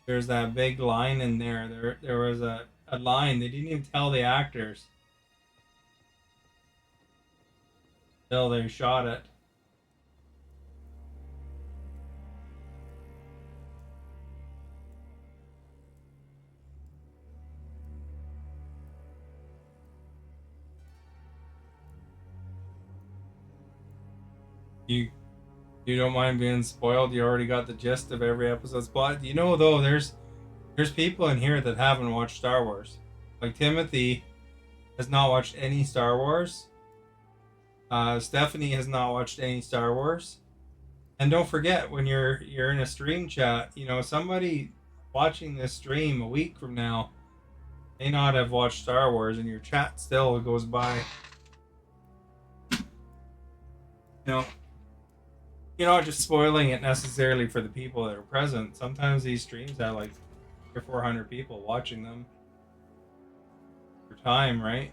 There's that big line in there. There was a line they didn't even tell the actors till they shot it. You you don't mind being spoiled? You already got the gist of every episode's plot. You know though, there's people in here that haven't watched Star Wars. Like Timothy has not watched any Star Wars. Stephanie has not watched any Star Wars. And don't forget, when you're in a stream chat, you know somebody watching this stream a week from now may not have watched Star Wars, and your chat still goes by. You know, you're not just spoiling it necessarily for the people that are present. Sometimes these streams have like 400 people watching them for time, right?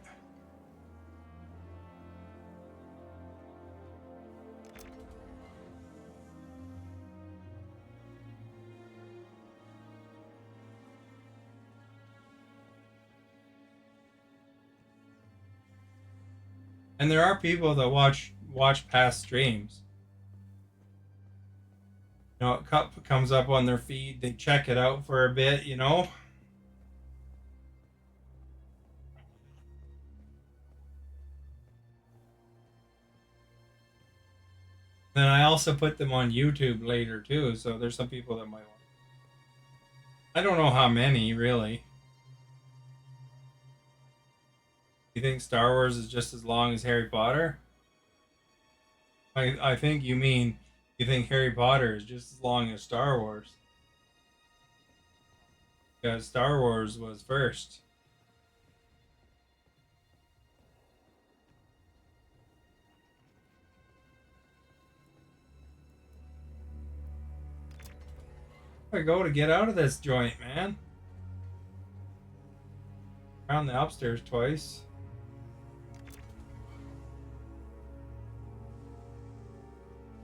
And there are people that watch past streams. You know, it comes up on their feed, they check it out for a bit, you know. Then I also put them on YouTube later too, so there's some people that might want. I don't know how many really. You think Star Wars is just as long as Harry Potter? I think you mean you think Harry Potter is just as long as Star Wars. Because Star Wars was first. I go to get out of this joint, man. Around the upstairs twice.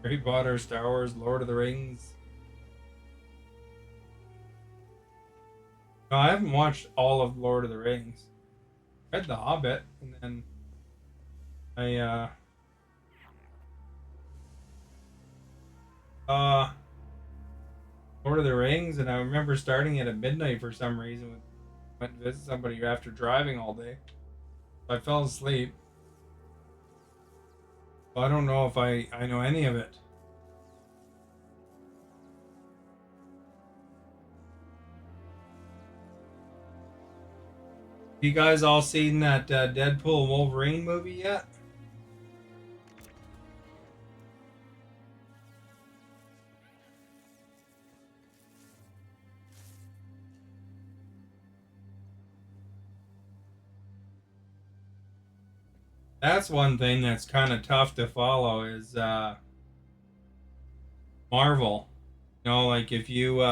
Harry Potter, Star Wars, Lord of the Rings. No, I haven't watched all of Lord of the Rings. Read The Hobbit, and then I uh Lord of the Rings, and I remember starting it at midnight for some reason. Went to visit somebody after driving all day. I fell asleep. So I don't know if I know any of it. You guys all seen that Deadpool Wolverine movie yet? That's one thing that's kind of tough to follow is Marvel. You know, like if you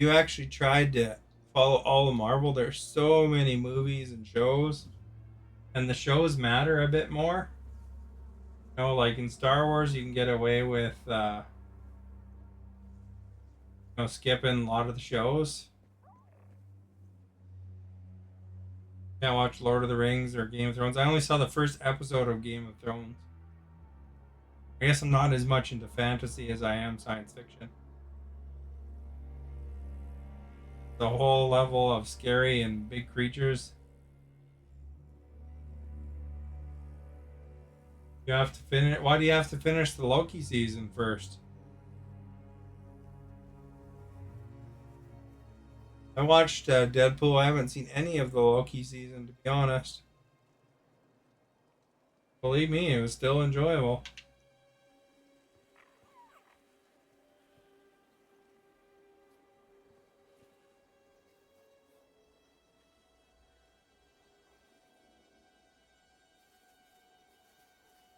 actually tried to follow all of Marvel, there's so many movies and shows, and the shows matter a bit more. You know, like in Star Wars, you can get away with you know, skipping a lot of the shows. Can't watch Lord of the Rings or Game of Thrones. I only saw the first episode of Game of Thrones. I guess I'm not as much into fantasy as I am science fiction. The whole level of scary and big creatures. You have to finish. Why do you have to finish the Loki season first? I watched Deadpool. I haven't seen any of the Loki season, to be honest. Believe me, it was still enjoyable.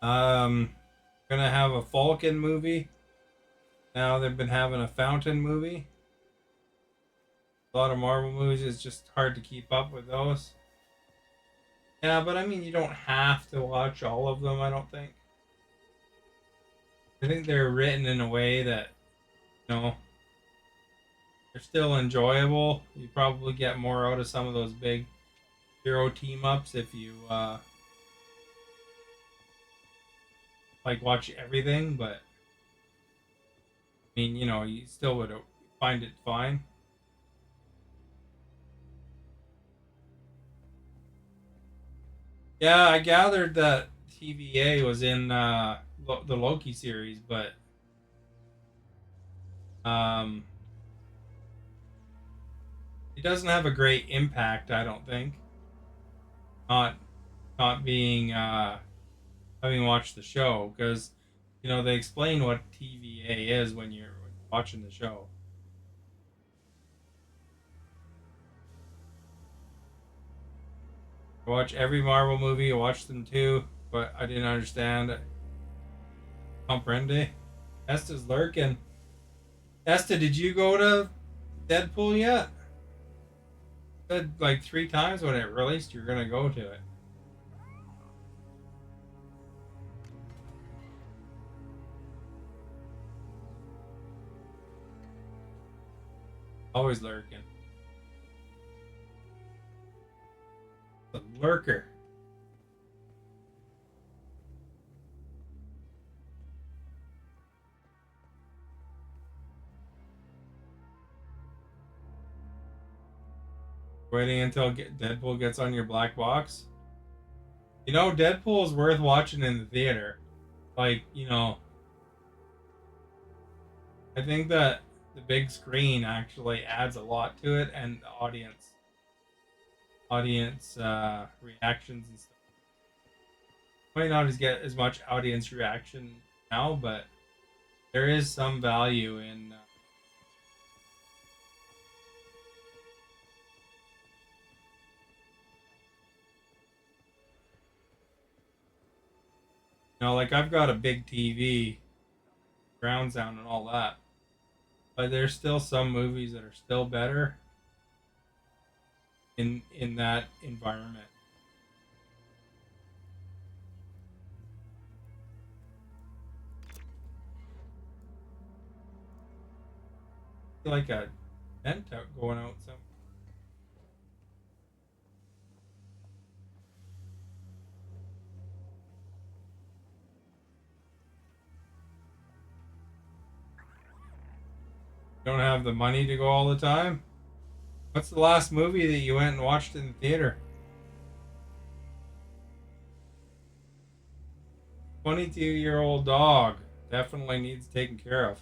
Gonna have a Falcon movie. Now they've been having a Fountain movie. A lot of Marvel movies. It's just hard to keep up with those. Yeah, but I mean, you don't have to watch all of them, I don't think. I think they're written in a way that, you know, they're still enjoyable. You probably get more out of some of those big hero team ups if you like watch everything, but I mean, you know, you still would find it fine. Yeah, I gathered that TVA was in the Loki series, but um, it doesn't have a great impact. I don't think. Not not being having watched the show because they explain what TVA is when you're watching the show. I watch every Marvel movie. I watched them too, but I didn't understand. Comprende? Esta's lurking. Esta, did you go to Deadpool yet? Said like 3 times when it released you're gonna go to it. Always lurking. The lurker. Waiting until Deadpool gets on your black box. Deadpool is worth watching in the theater. Like, I think that the big screen actually adds a lot to it, and the audience reactions and stuff. Might not get as much audience reaction now, but there is some value in. Like I've got a big TV, ground sound, and all that, but there's still some movies that are still better in that environment. Like a vent out going out some. Don't have the money to go all the time. What's the last movie that you went and watched in the theater? 22-year-old dog definitely needs taken care of.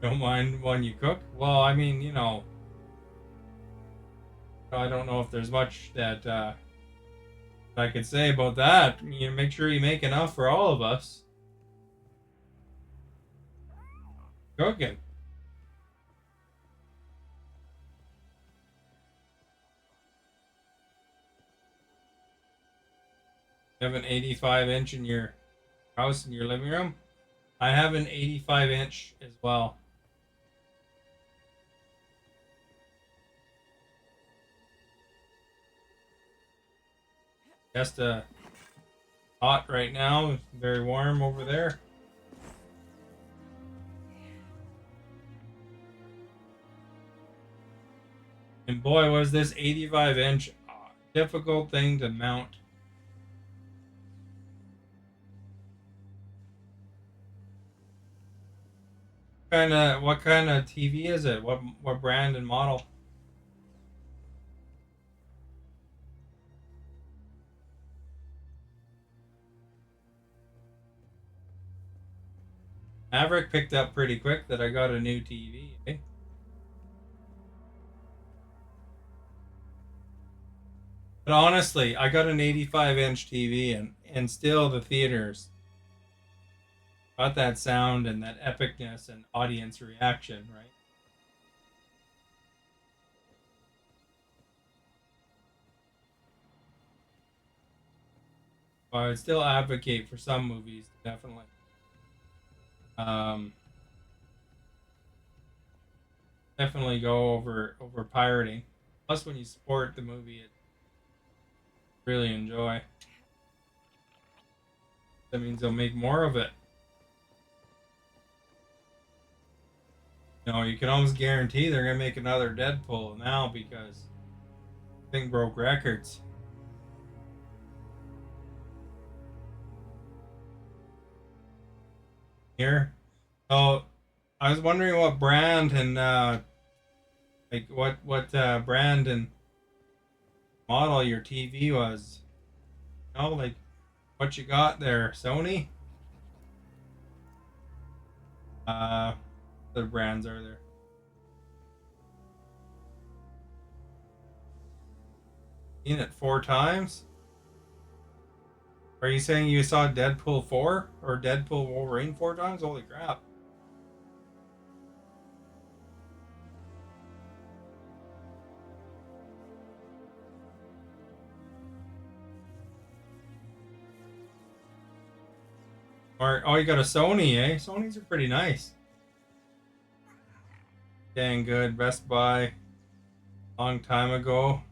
Don't mind when you cook? Well, I mean, I don't know if there's much that I could say about that. Make sure you make enough for all of us. Cooking. You have an 85-inch in your house in your living room? I have an 85-inch as well. Just hot right now. Very warm over there. And boy, was this 85-inch difficult thing to mount. What kind of TV is it? What brand and model? Maverick picked up pretty quick that I got a new TV. Eh? But honestly, I got an 85-inch TV and still the theaters got that sound and that epicness and audience reaction, right? But I would still advocate for some movies to um, definitely go over pirating. Plus, when you support the movie, it really enjoy. That means they'll make more of it. You can almost guarantee they're gonna make another Deadpool now because the thing broke records. Here, so I was wondering what brand and like what brand and model your TV was. You know, like what you got there, Sony? The brands are there. Seen it 4 times? Are you saying you saw Deadpool 4 or Deadpool Wolverine 4 times? Holy crap. Or, oh, you got a Sony, eh? Sonys are pretty nice. Dang good. Best Buy. Long time ago.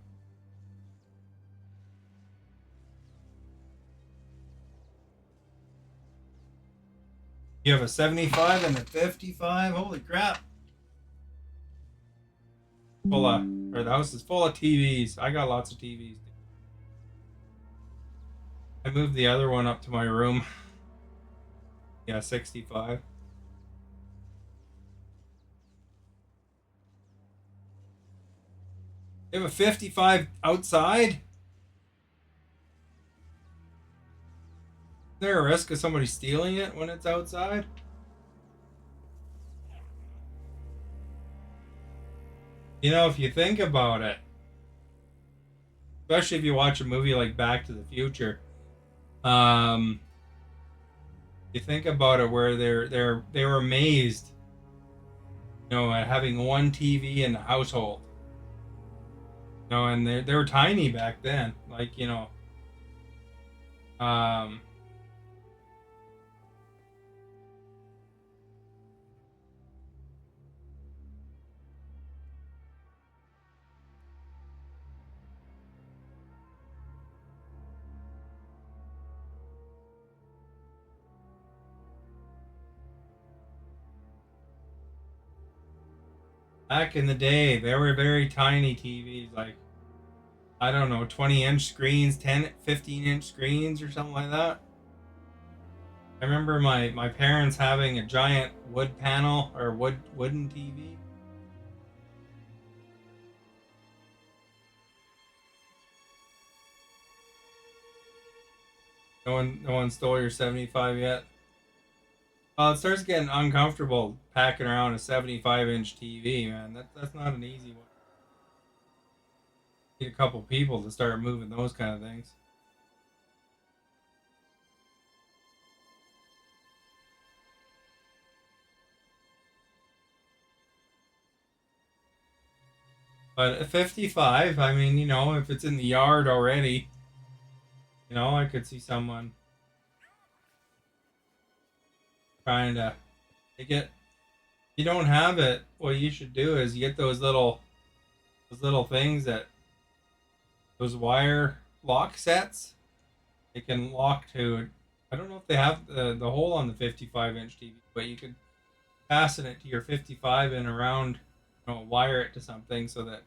You have a 75 and a 55? Holy crap. Full of, or the house is full of TVs. I got lots of TVs. I moved the other one up to my room. Yeah, 65. You have a 55 outside? Is there a risk of somebody stealing it when it's outside? You know, if you think about it, especially if you watch a movie like Back to the Future, um, you think about it where they were amazed, you know, at having one TV in the household. You know, and they were tiny back then. Like, you know, um, back in the day, they were very tiny TVs, like I don't know, 20-inch screens, 10, 15-inch screens or something like that. I remember my parents having a giant wood panel or wooden TV. No one stole your 75 yet. It starts getting uncomfortable packing around a 75-inch TV, man. That's not an easy one. Need a couple people to start moving those kind of things. But at 55, I mean, you know, if it's in the yard already, you know, I could see someone trying to take it. If you don't have it, what you should do is you get those little things that those wire lock sets. They can lock to. I don't know if they have the hole on the 55-inch TV, but you could fasten it to your 55 and around, you know, wire it to something so that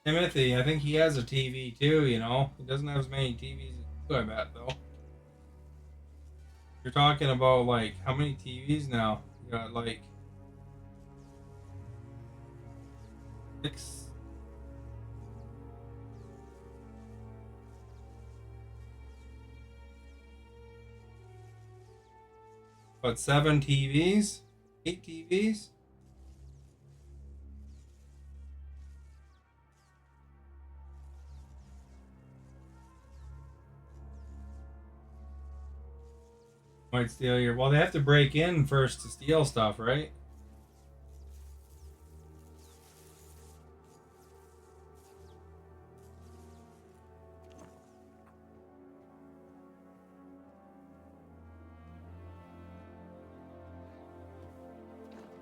Timothy, I think he has a TV too, you know. He doesn't have as many TVs as you, I bet, though. You're talking about, like, how many TVs now? You got, like, six, what, seven TVs? Eight TVs? Might steal your. Well, they have to break in first to steal stuff, right?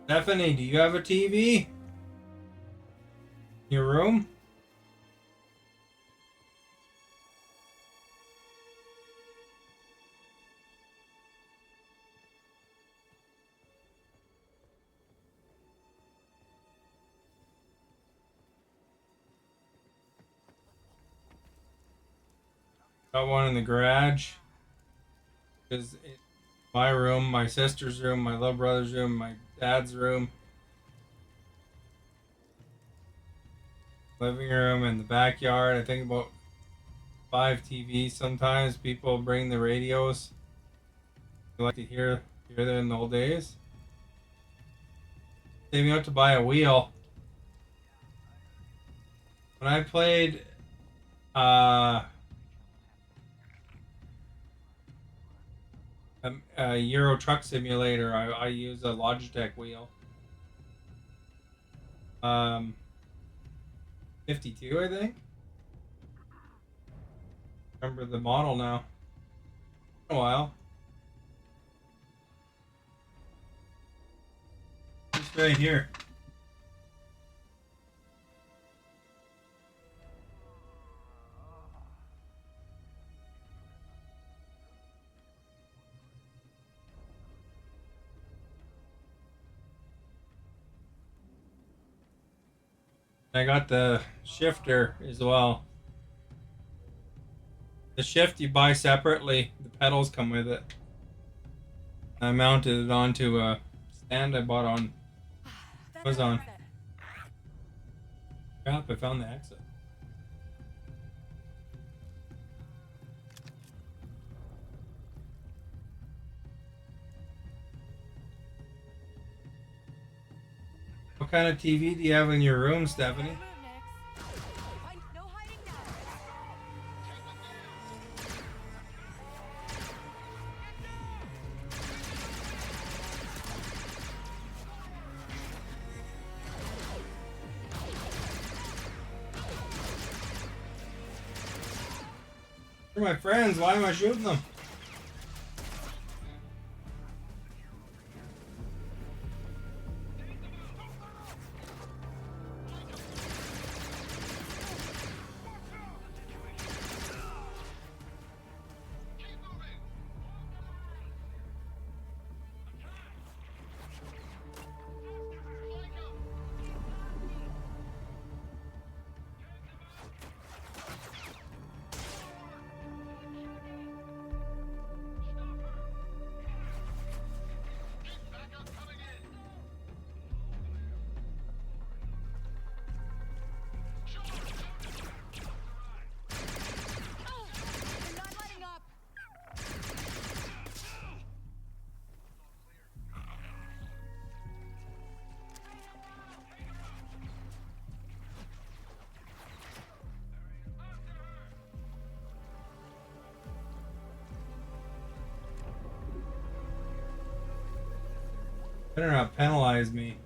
Stephanie, do you have a TV in your room? Got one in the garage. Because My room, my sister's room, my little brother's room, my dad's room, living room, and the backyard. I think about 5 TVs. Sometimes people bring the radios. You like to hear them in the old days. Saving up to buy a wheel. When I played uh, a Euro Truck Simulator, I use a Logitech wheel. 52, I think. Remember the model now. A while. Just right here. I got the shifter as well. The shift you buy separately. The pedals come with it. I mounted it onto a stand I bought on Amazon. Crap, I found the exit. What kind of TV do you have in your room, Stephanie? No hiding now. They're my friends. Why am I shooting them? They're not letting up. Better not penalize me.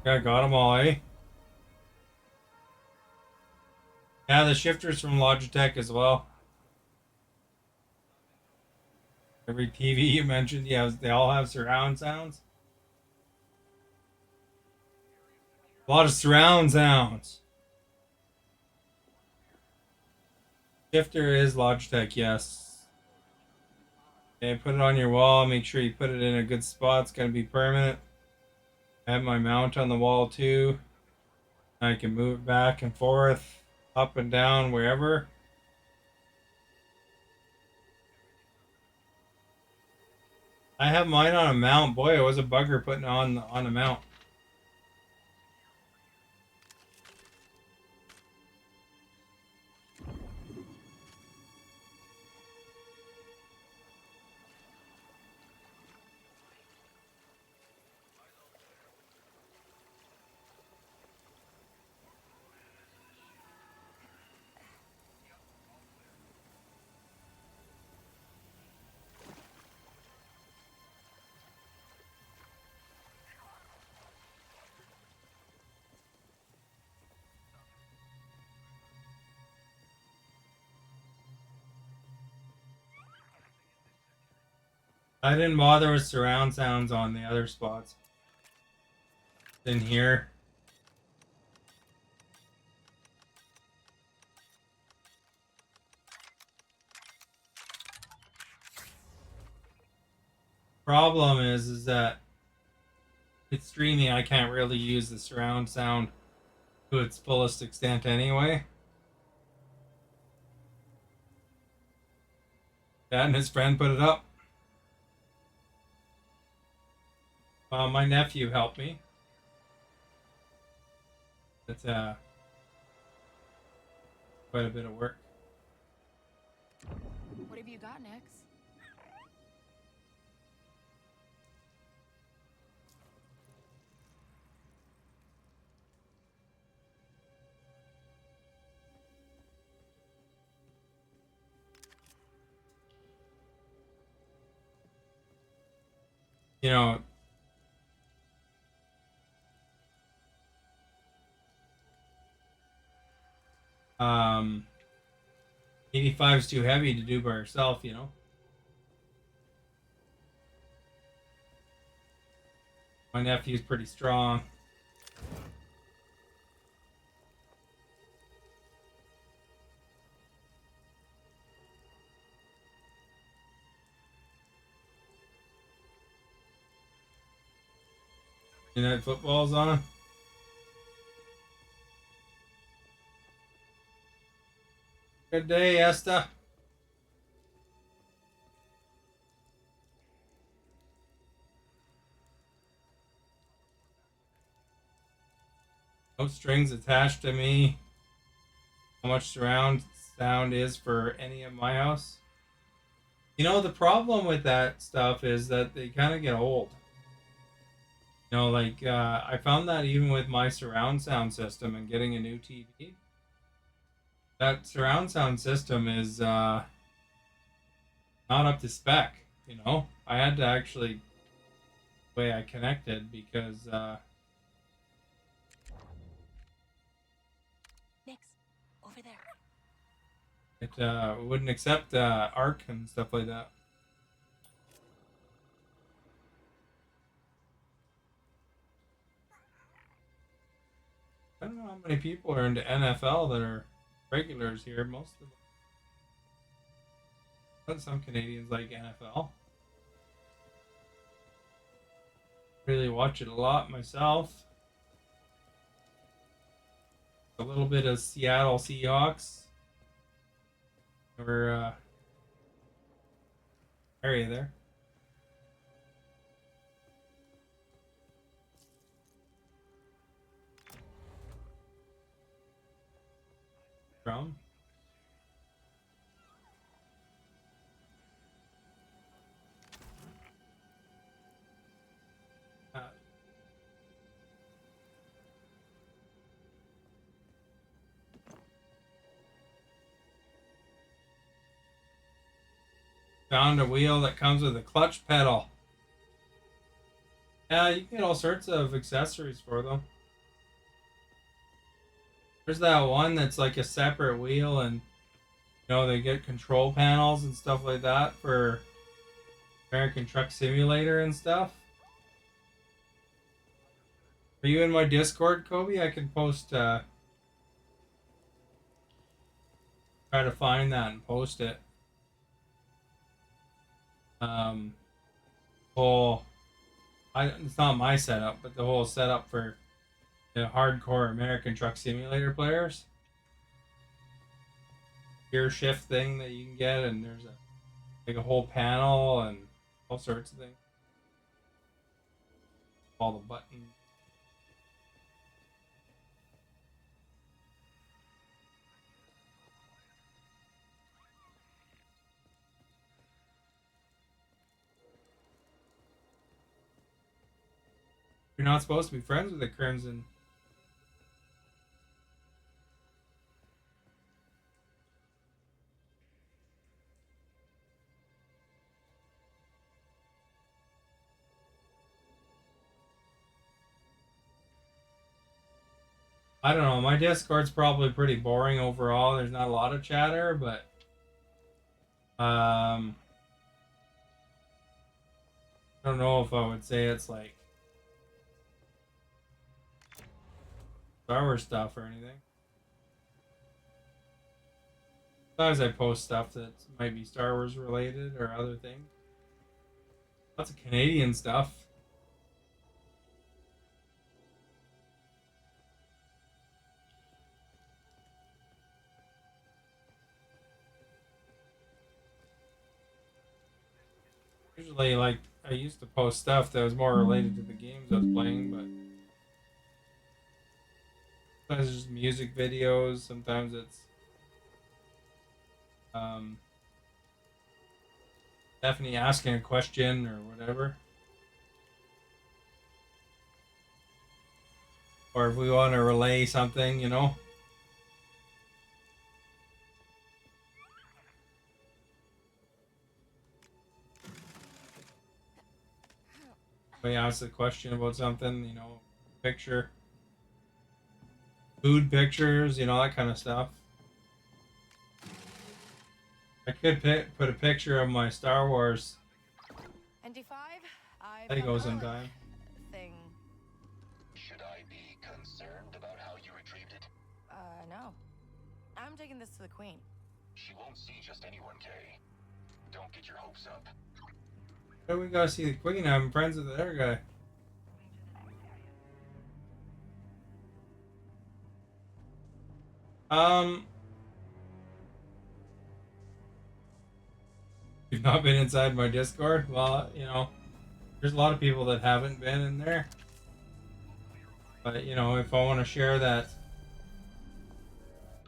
Yeah, got them all, eh? Yeah, the shifter's from Logitech as well. Every TV you mentioned, yeah, they all have surround sounds. A lot of surround sounds. Shifter is Logitech, yes. Okay, put it on your wall. Make sure you put it in a good spot. It's gonna be permanent. I have my mount on the wall too. I can move it back and forth, up and down, wherever. I have mine on a mount. Boy, it was a bugger putting it on a mount. I didn't bother with surround sounds on the other spots. In here. Problem is that with streaming, I can't really use the surround sound to its fullest extent anyway. Dad and his friend put it up. My nephew helped me. It's quite a bit of work. What have you got, Nix? You know, 85 is too heavy to do by herself, you know. My nephew's pretty strong. Night football's on. Good day, Esta. No strings attached to me. How much surround sound is for any of my house? You know, the problem with that stuff is that they kind of get old. You know, like I found that even with my surround sound system and getting a new TV, that surround sound system is not up to spec. You know, I had to actually the way I connected because Nix, over there. it wouldn't accept ARC and stuff like that. I don't know how many people are into NFL that are regulars here. Most of them. But some Canadians like NFL. Really watch it a lot myself. A little bit of Seattle Seahawks. Or area there. Brown. Found a wheel that comes with a clutch pedal. Yeah, you can get all sorts of accessories for them. There's that one that's like a separate wheel, and you know they get control panels and stuff like that for American Truck Simulator and stuff. Are you in my Discord, Kobe? I can post try to find that and post it. Whole it's not my setup, but the whole setup for the hardcore American Truck Simulator players. Gear shift thing that you can get, and there's a whole panel and all sorts of things. All the buttons. You're not supposed to be friends with the Crimson. I don't know. My Discord's probably pretty boring overall. There's not a lot of chatter, but I don't know if I would say it's like Star Wars stuff or anything. Sometimes I post stuff that might be Star Wars related or other things. Lots of Canadian stuff. Usually, like, I used to post stuff that was more related to the games I was playing, but sometimes it's just music videos. Sometimes it's um, Stephanie asking a question or whatever. Or if we want to relay something, you know. We ask a question about something, you know, picture, food pictures, you know, that kind of stuff. I could put a picture of my Star Wars ND5, I've Lego found the relic sometime. thing. Should I be concerned about how you retrieved it? No. I'm taking this to the Queen. She won't see just anyone, Kay. Don't get your hopes up. Why do we gotta see the Queen? I'm friends with the other guy. Um, you've not been inside my Discord? Well, you know, there's a lot of people that haven't been in there. But, you know, if I want to share that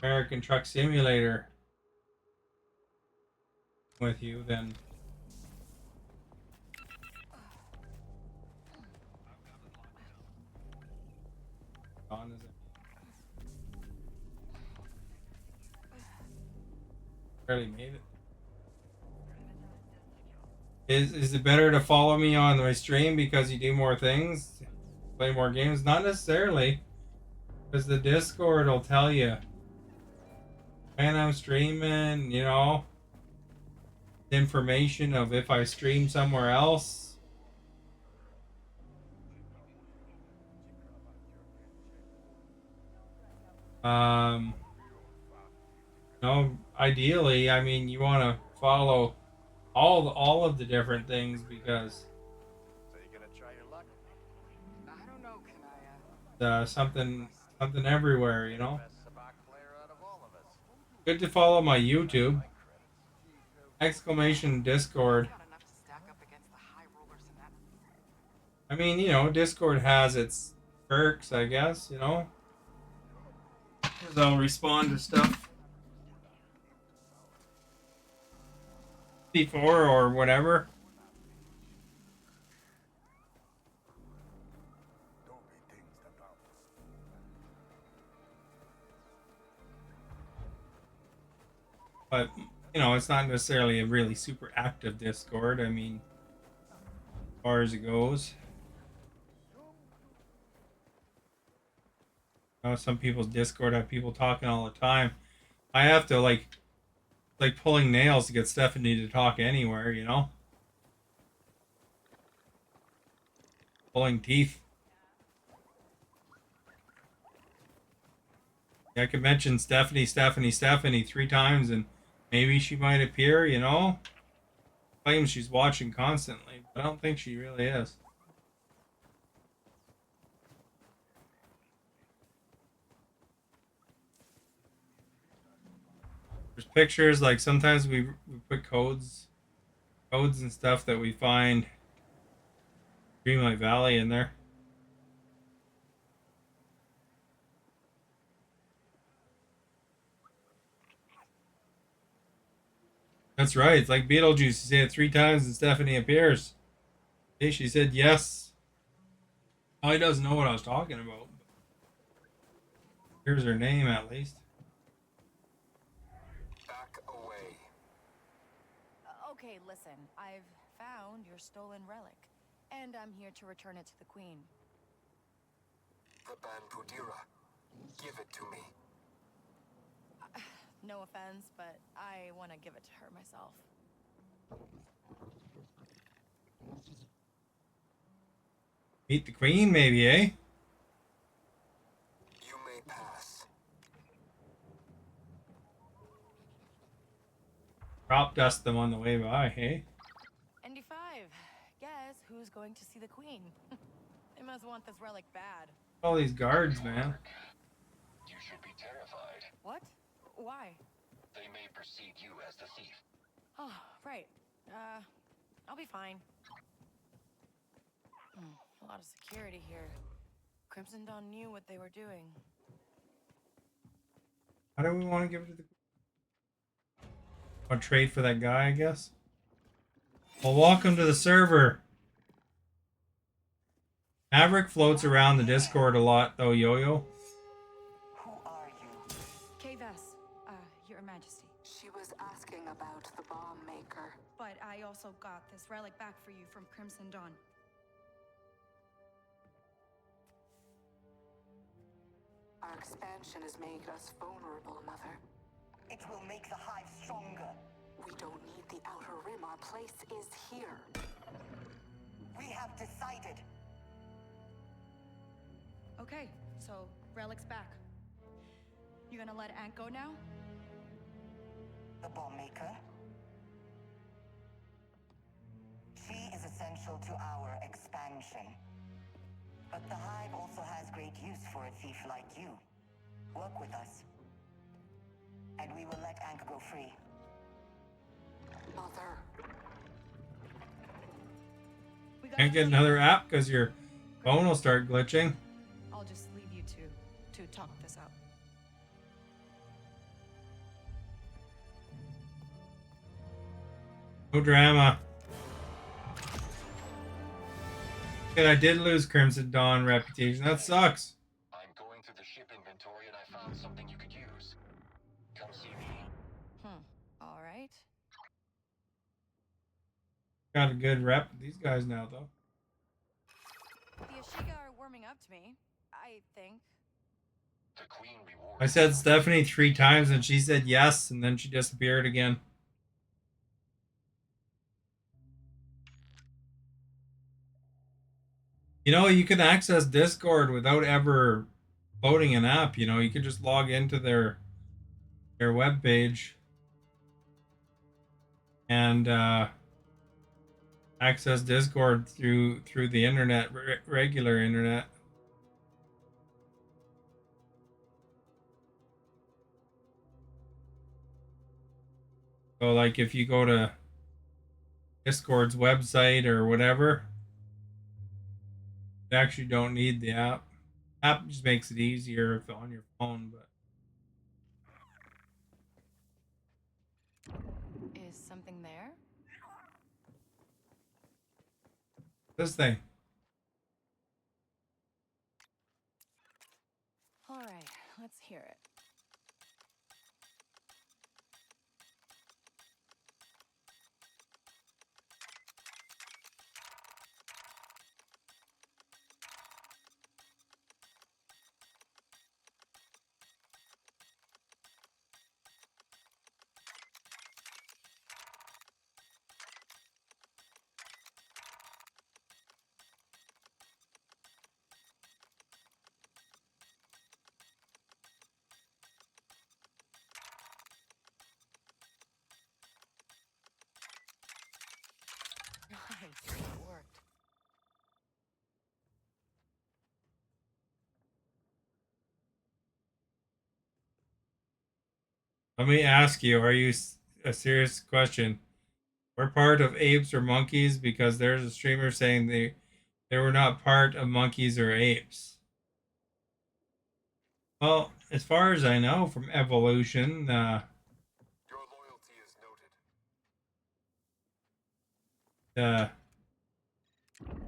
American Truck Simulator with you, then on is it? Barely made it. Is it better to follow me on my stream because you do more things, play more games? Not necessarily, because the Discord will tell you when I'm streaming, you know, information of if I stream somewhere else. Um, no, ideally, I mean, you want to follow all of the different things because So you gonna try your luck? I don't know, Kanaya. something everywhere, you know. Best sabacc player out of all of us. Good to follow my YouTube My credits. exclamation Discord. Got enough to stack up against the high rollers in that. I mean, you know, Discord has its perks, I guess, you know. 'Cause I'll respond to stuff before or whatever. But, you know, it's not necessarily a really super active Discord. I mean, as far as it goes. You know, some people's Discord have people talking all the time. I have to like pulling nails to get Stephanie to talk anywhere, you know? Pulling teeth. I could mention Stephanie 3 times and maybe she might appear, you know? Claims she's watching constantly, but I don't think she really is. There's pictures, like sometimes we put codes and stuff that we find Dreamlight Valley in there. That's right. It's like Beetlejuice. You say it 3 times and Stephanie appears. Hey, she said yes. Oh, he doesn't know what I was talking about. Here's her name at least. Back away. Okay, listen. I've found your stolen relic, and I'm here to return it to the Queen. The Banpudira. Give it to me. No offense, but I want to give it to her myself. Meet the queen, maybe, eh? You may pass. Crop dust them on the way by, hey? ND5. Guess who's going to see the queen? They must want this relic bad. All these guards, man. You should be terrified. What? Why? They may perceive you as the thief. Oh, right. I'll be fine. A lot of security here. Crimson Dawn knew what they were doing. How do we want to give it to the I'll trade for that guy, I guess? Well, welcome to the server. Maverick floats around the Discord a lot, though, Yo-Yo. Who are you? Kayvess, Your Majesty. She was asking about the bomb maker. But I also got this relic back for you from Crimson Dawn. Our expansion has made us vulnerable, Mother. It will make the hive stronger. We don't need the Outer Rim. Our place is here. We have decided. Okay, so relic's back. You gonna let Ant go now? The bomb maker. She is essential to our expansion. But the hive also has great use for a thief like you. Work with us. And we will let Ank go free. Mother. We got Can't get another app because your phone will start glitching. I'll just leave you two to talk this out. No drama. Good, I did lose Crimson Dawn reputation. That sucks. I'm going through the ship inventory and I found something you could use. Come see me. All right. Got a good rep with these guys now, though. The Ashiga are warming up to me, I think. The queen rewards. I said Stephanie 3 times and she said yes, and then she disappeared again. You know, you can access Discord without ever loading an app. You know, you can just log into their webpage and access Discord through the internet, regular internet. So, like, if you go to Discord's website or whatever, you actually don't need the app. App just makes it easier if on your phone, but Is something there? this thing. All right, let's hear it. Nice, it worked. Let me ask you, are you a serious question? We're part of apes or monkeys because there's a streamer saying they were not part of monkeys or apes. Well, as far as I know from evolution, Your loyalty is noted.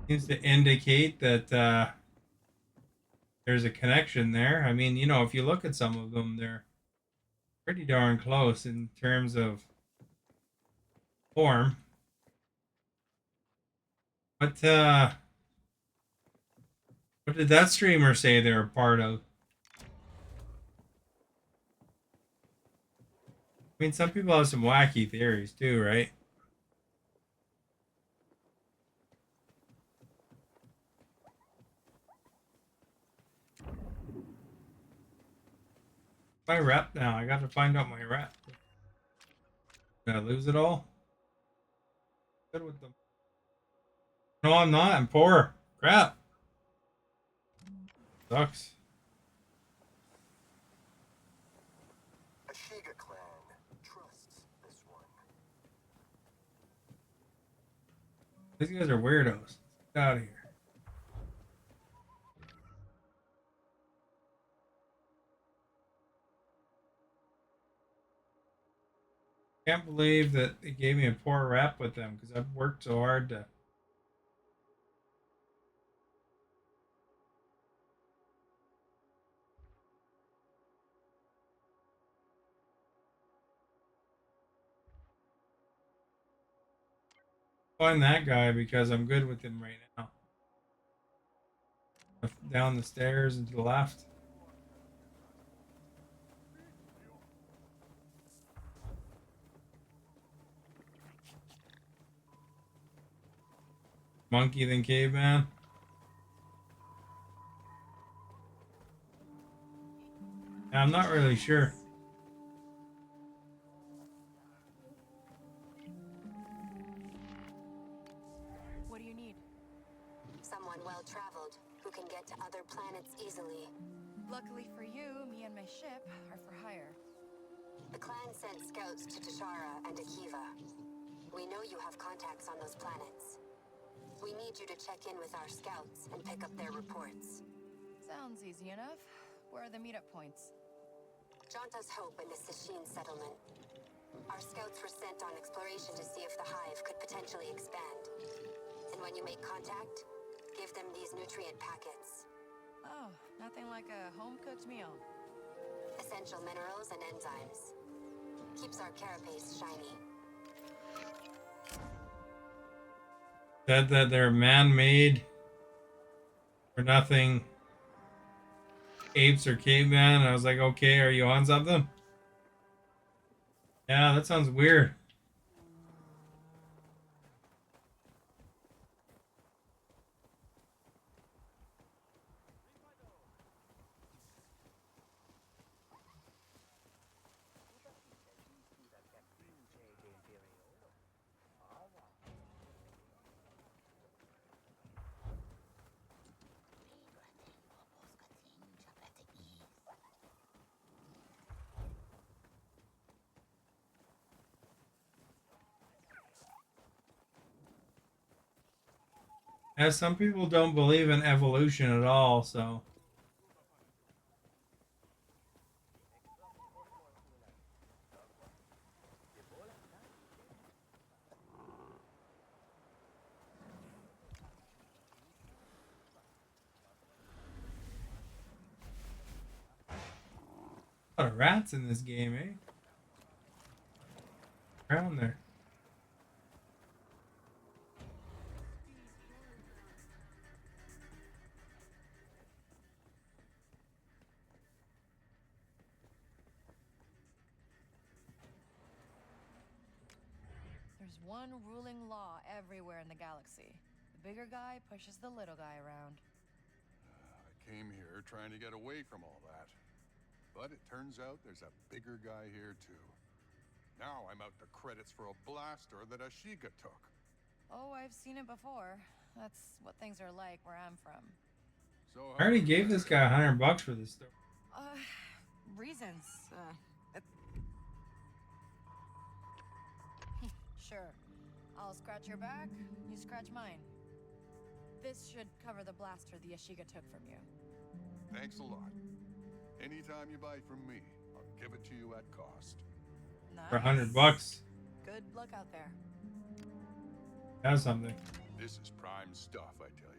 seems to indicate that there's a connection there. I mean, you know, if you look at some of them, they're pretty darn close in terms of form. What did that streamer say they were part of? I mean, some people have some wacky theories too, right? My rep now. I got to find out my rep. Did I lose it all? Good with them. No, I'm not. I'm poor. Crap. Sucks. Ashiga clan trusts this one. These guys are weirdos. Get out of here. Can't believe that they gave me a poor rep with them because I've worked so hard to. Find that guy because I'm good with him right now. Down the stairs and to the left. Monkey than caveman. I'm not really sure. What do you need? Someone well-traveled who can get to other planets easily. Luckily for you, me and my ship are for hire. The clan sent scouts to Tashara and Akiva. We know you have contacts on those planets. We need you to check in with our scouts and pick up their reports. Sounds easy enough. Where are the meetup points? Janta's Hope in the Sashin settlement. Our scouts were sent on exploration to see if the hive could potentially expand. And when you make contact, give them these nutrient packets. Oh, nothing like a home-cooked meal. Essential minerals and enzymes. Keeps our carapace shiny. Said that they're man-made or nothing apes or caveman. I was like, okay, are you on something? Yeah, that sounds weird. As some people don't believe in evolution at all, so. A lot of rats in this game, eh? Around there. There's one ruling law everywhere in the galaxy. The bigger guy pushes the little guy around. I came here trying to get away from all that. But it turns out there's a bigger guy here too. Now I'm out the credits for a blaster that Ashiga took. Oh, I've seen it before. That's what things are like where I'm from. So I already gave this guy $100 for this stuff. Reasons. Sure. I'll scratch your back, you scratch mine. This should cover the blaster the Ashiga took from you. Thanks a lot. Anytime you buy from me, I'll give it to you at cost. Nice. For $100. Good luck out there. Have something. This is prime stuff, I tell you.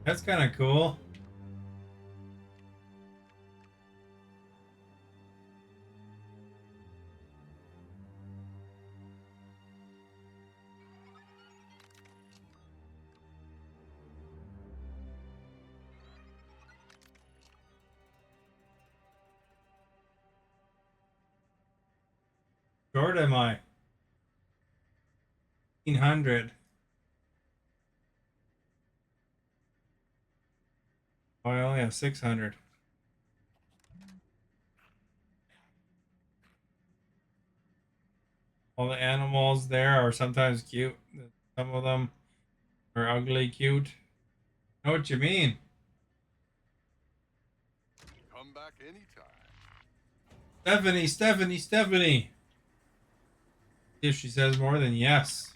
That's kind of cool. Short am I? 1,500. Oh, I only have 600. All the animals there are sometimes cute. Some of them are ugly cute. Know what you mean? Come back anytime. Stephanie, Stephanie, Stephanie. If she says more than yes.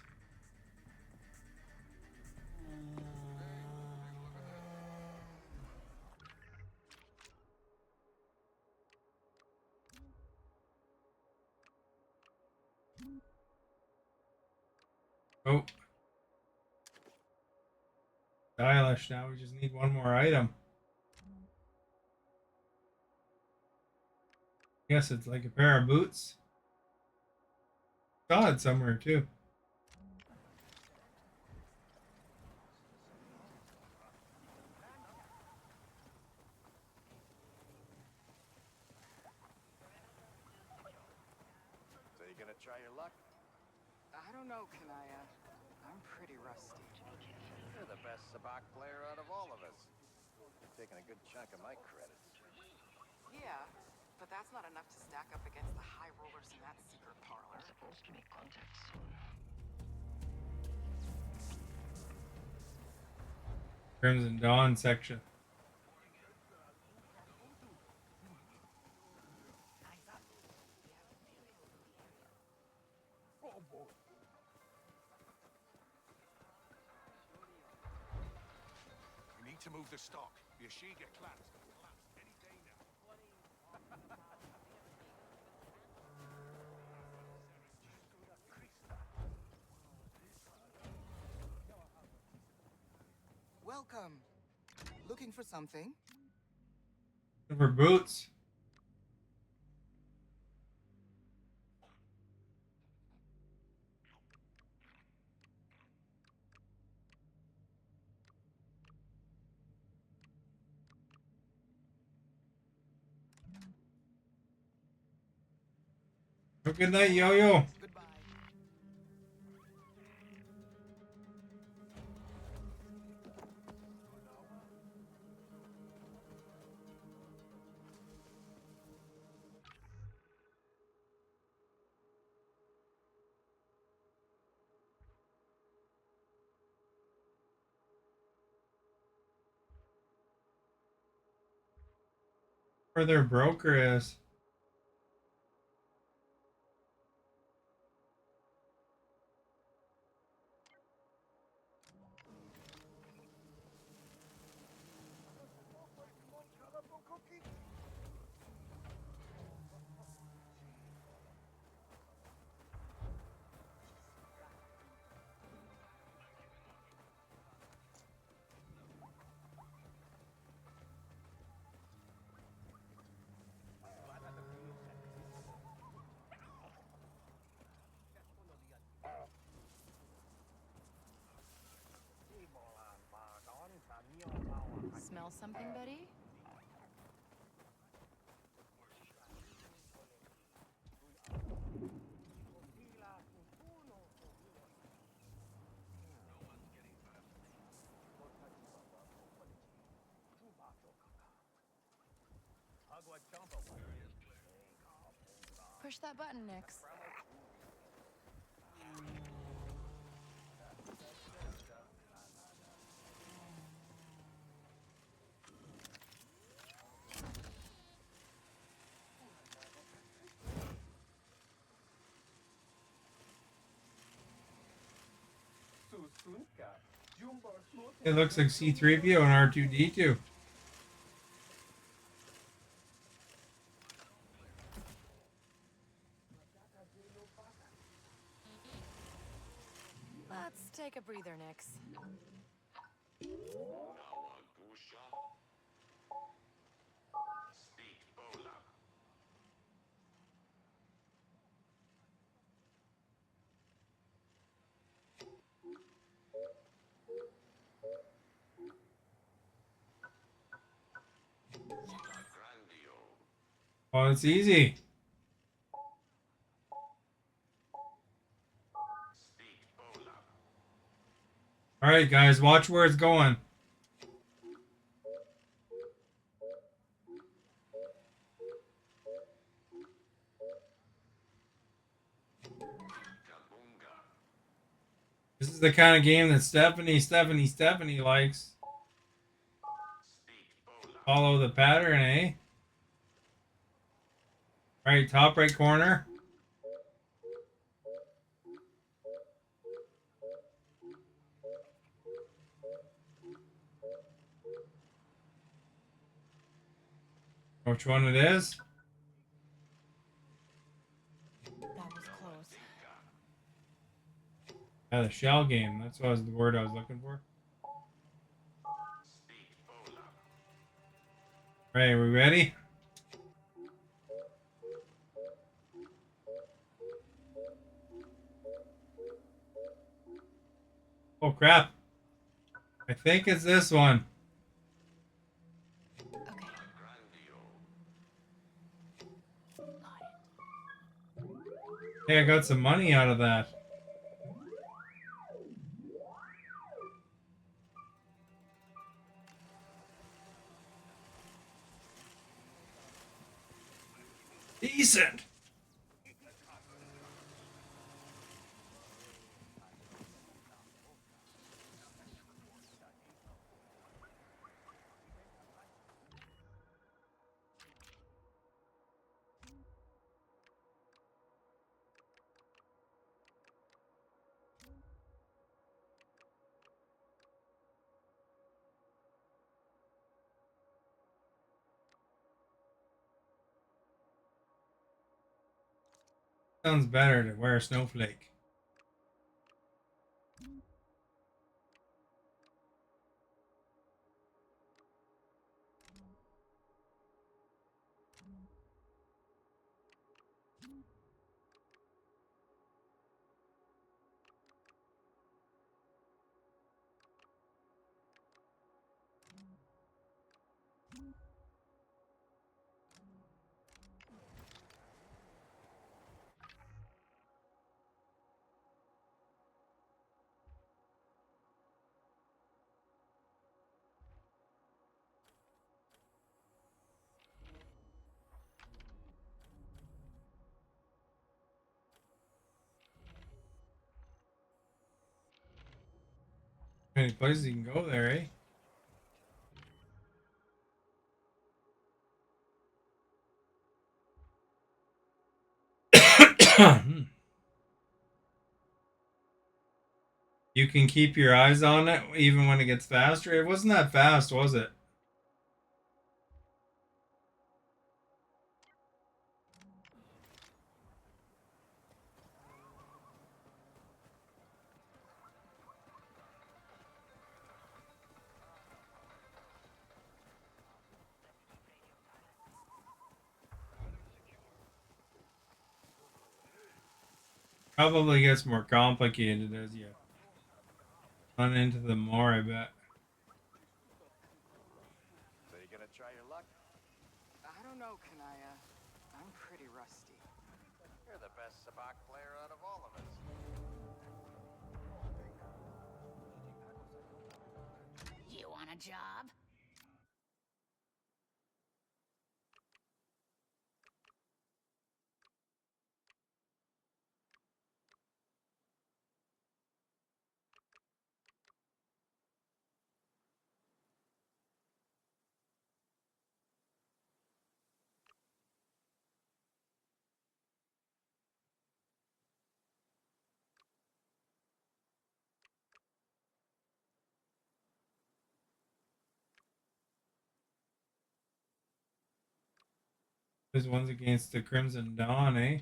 Oh, stylish. Now we just need one more item. Guess it's like a pair of boots. Saw it somewhere too. So you gonna try your luck? I don't know, Kanaya. I'm pretty rusty. You're the best sabacc player out of all of us. You're taking a good chunk of my credits. Yeah, but that's not enough to stack up against the high rollers in that secret parlor. I'm supposed to make contact soon. Crimson Dawn section. We need to move the stock. The Ashiga collapsed any day now. Welcome. Looking for something? For boots. Have a good night, Yo-Yo. Goodbye. Where their broker is. Smell something, Betty? Push that button, Nix. It looks like C-3PO and R2-D2. Let's take a breather, Nix. Oh, it's easy. All right, guys, watch where it's going. This is the kind of game that Stephanie likes. Follow the pattern, eh? All right, top right corner. Which one it is? That was close. Yeah, the shell game. That's what was the word I was looking for. All right, we ready? Oh crap! I think it's this one. Okay. Hey, I got some money out of that. Decent. Sounds better to wear a snowflake. Many places you can go there, eh? You can keep your eyes on it even when it gets faster. It wasn't that fast, was it? Probably gets more complicated as you run into them more, I bet. So you gonna try your luck? I don't know, Kanaya. I'm pretty rusty. You're the best sabacc player out of all of us. You want a job? This one's against the Crimson Dawn, eh?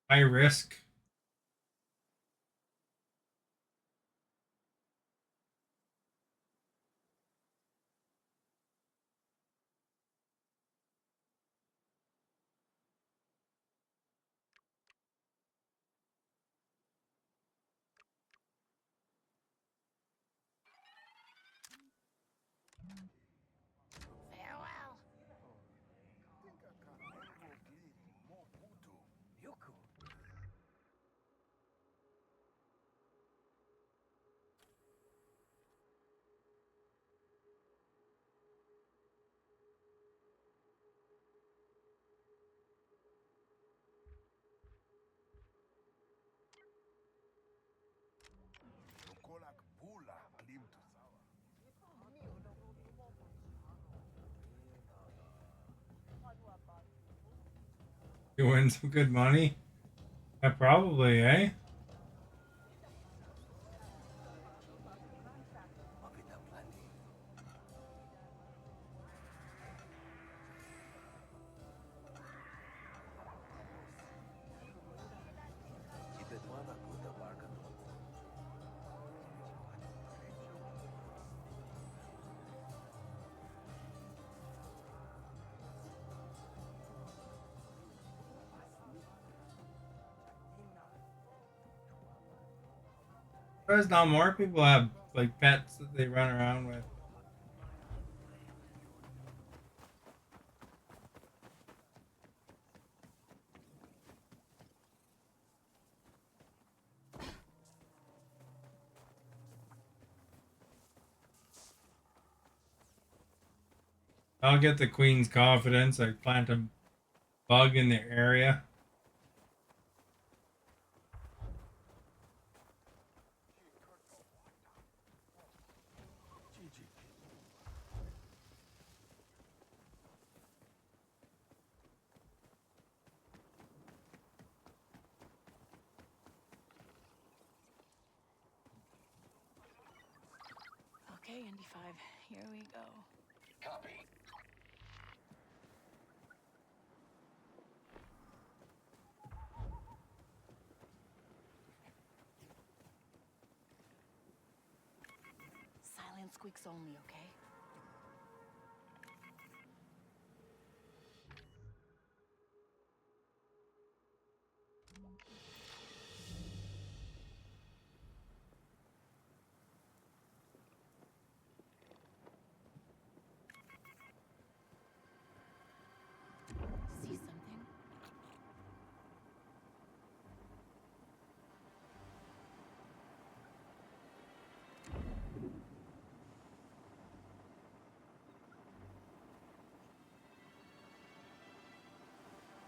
High risk. You win some good money? Yeah, probably, eh? There's not more people have like pets that they run around with. I'll get the queen's confidence. I plant a bug in the area. Okay, Indy 5, here we go. Copy. Silent squeaks only, okay? See something?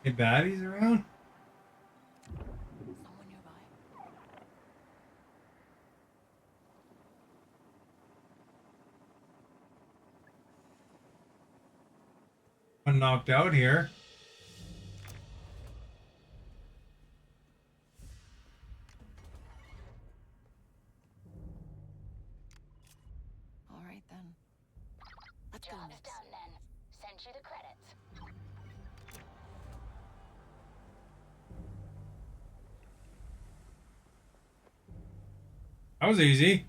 Any baddies around? Someone nearby? One knocked out here. All right then. Let's go Job's next. done then. Send you the credits. That was easy.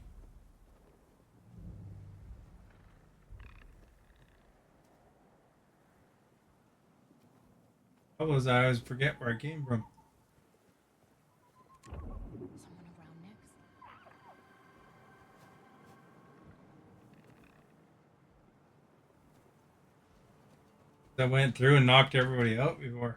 What was I always forget where I came from. Someone around next? That went through and knocked everybody out before.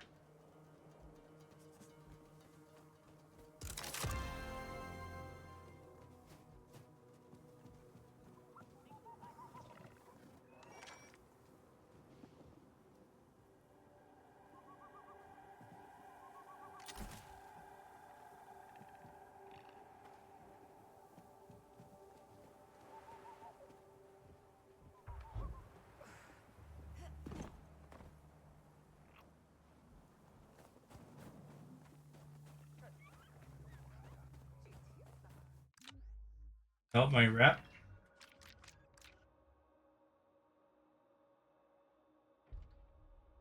Help my rep.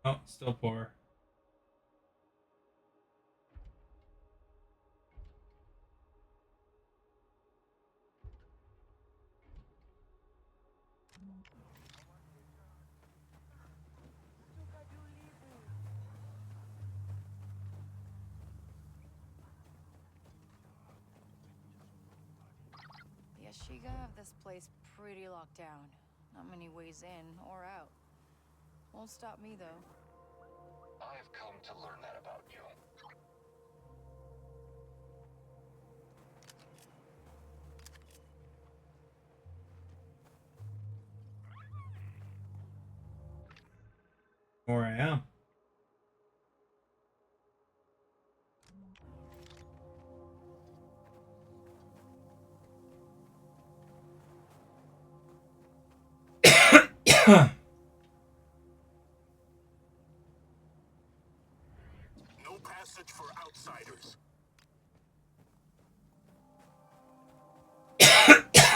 Oh, still poor. The Ashiga have this place pretty locked down. Not many ways in or out. Won't stop me, though. I've come to learn that about you. More I am.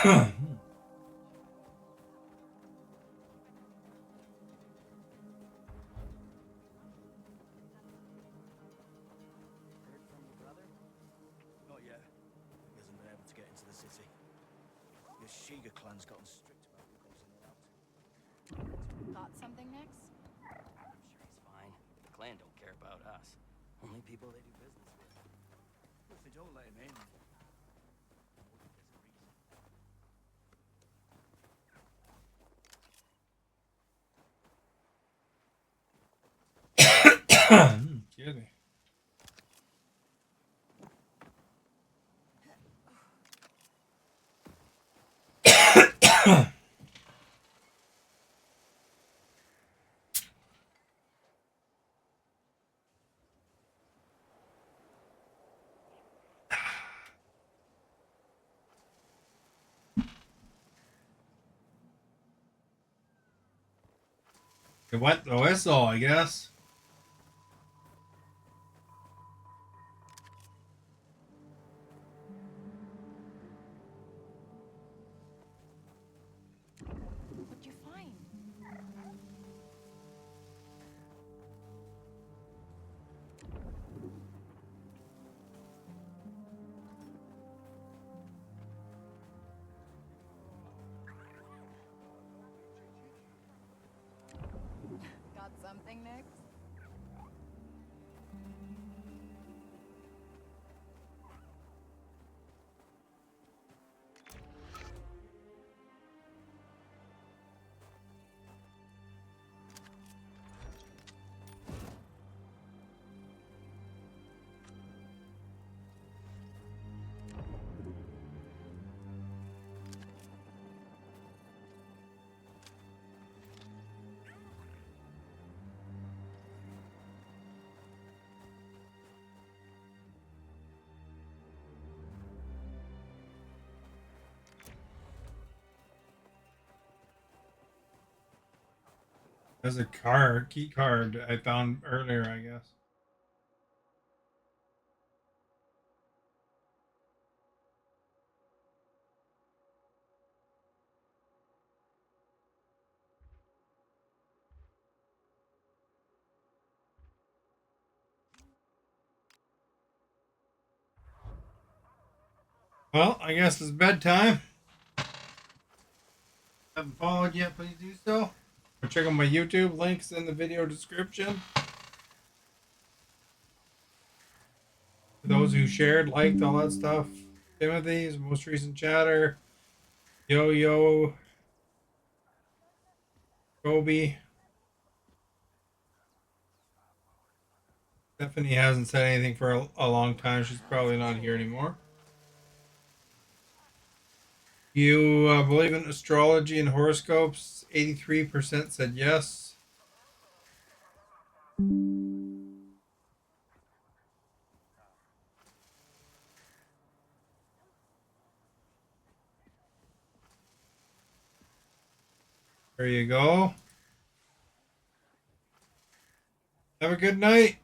Heard from your brother? Not yet. He hasn't been able to get into the city. The Shiga clan's gotten strict about who goes in and out. Got something next? I'm sure he's fine. The clan don't care about us. Only people they do business with. If they don't let him in, I know that there's a reason. Excuse me. It went the whistle, I guess. What'd you find? Got something next? There's a key card I found earlier, I guess. Well, I guess it's bedtime. Haven't followed yet, please do so. Check out my YouTube, links in the video description. For those who shared, liked, all that stuff. Timothy's most recent chatter. Yo, Kobe. Stephanie hasn't said anything for a long time. She's probably not here anymore. You believe in astrology and horoscopes? 83% said yes. There you go. Have a good night.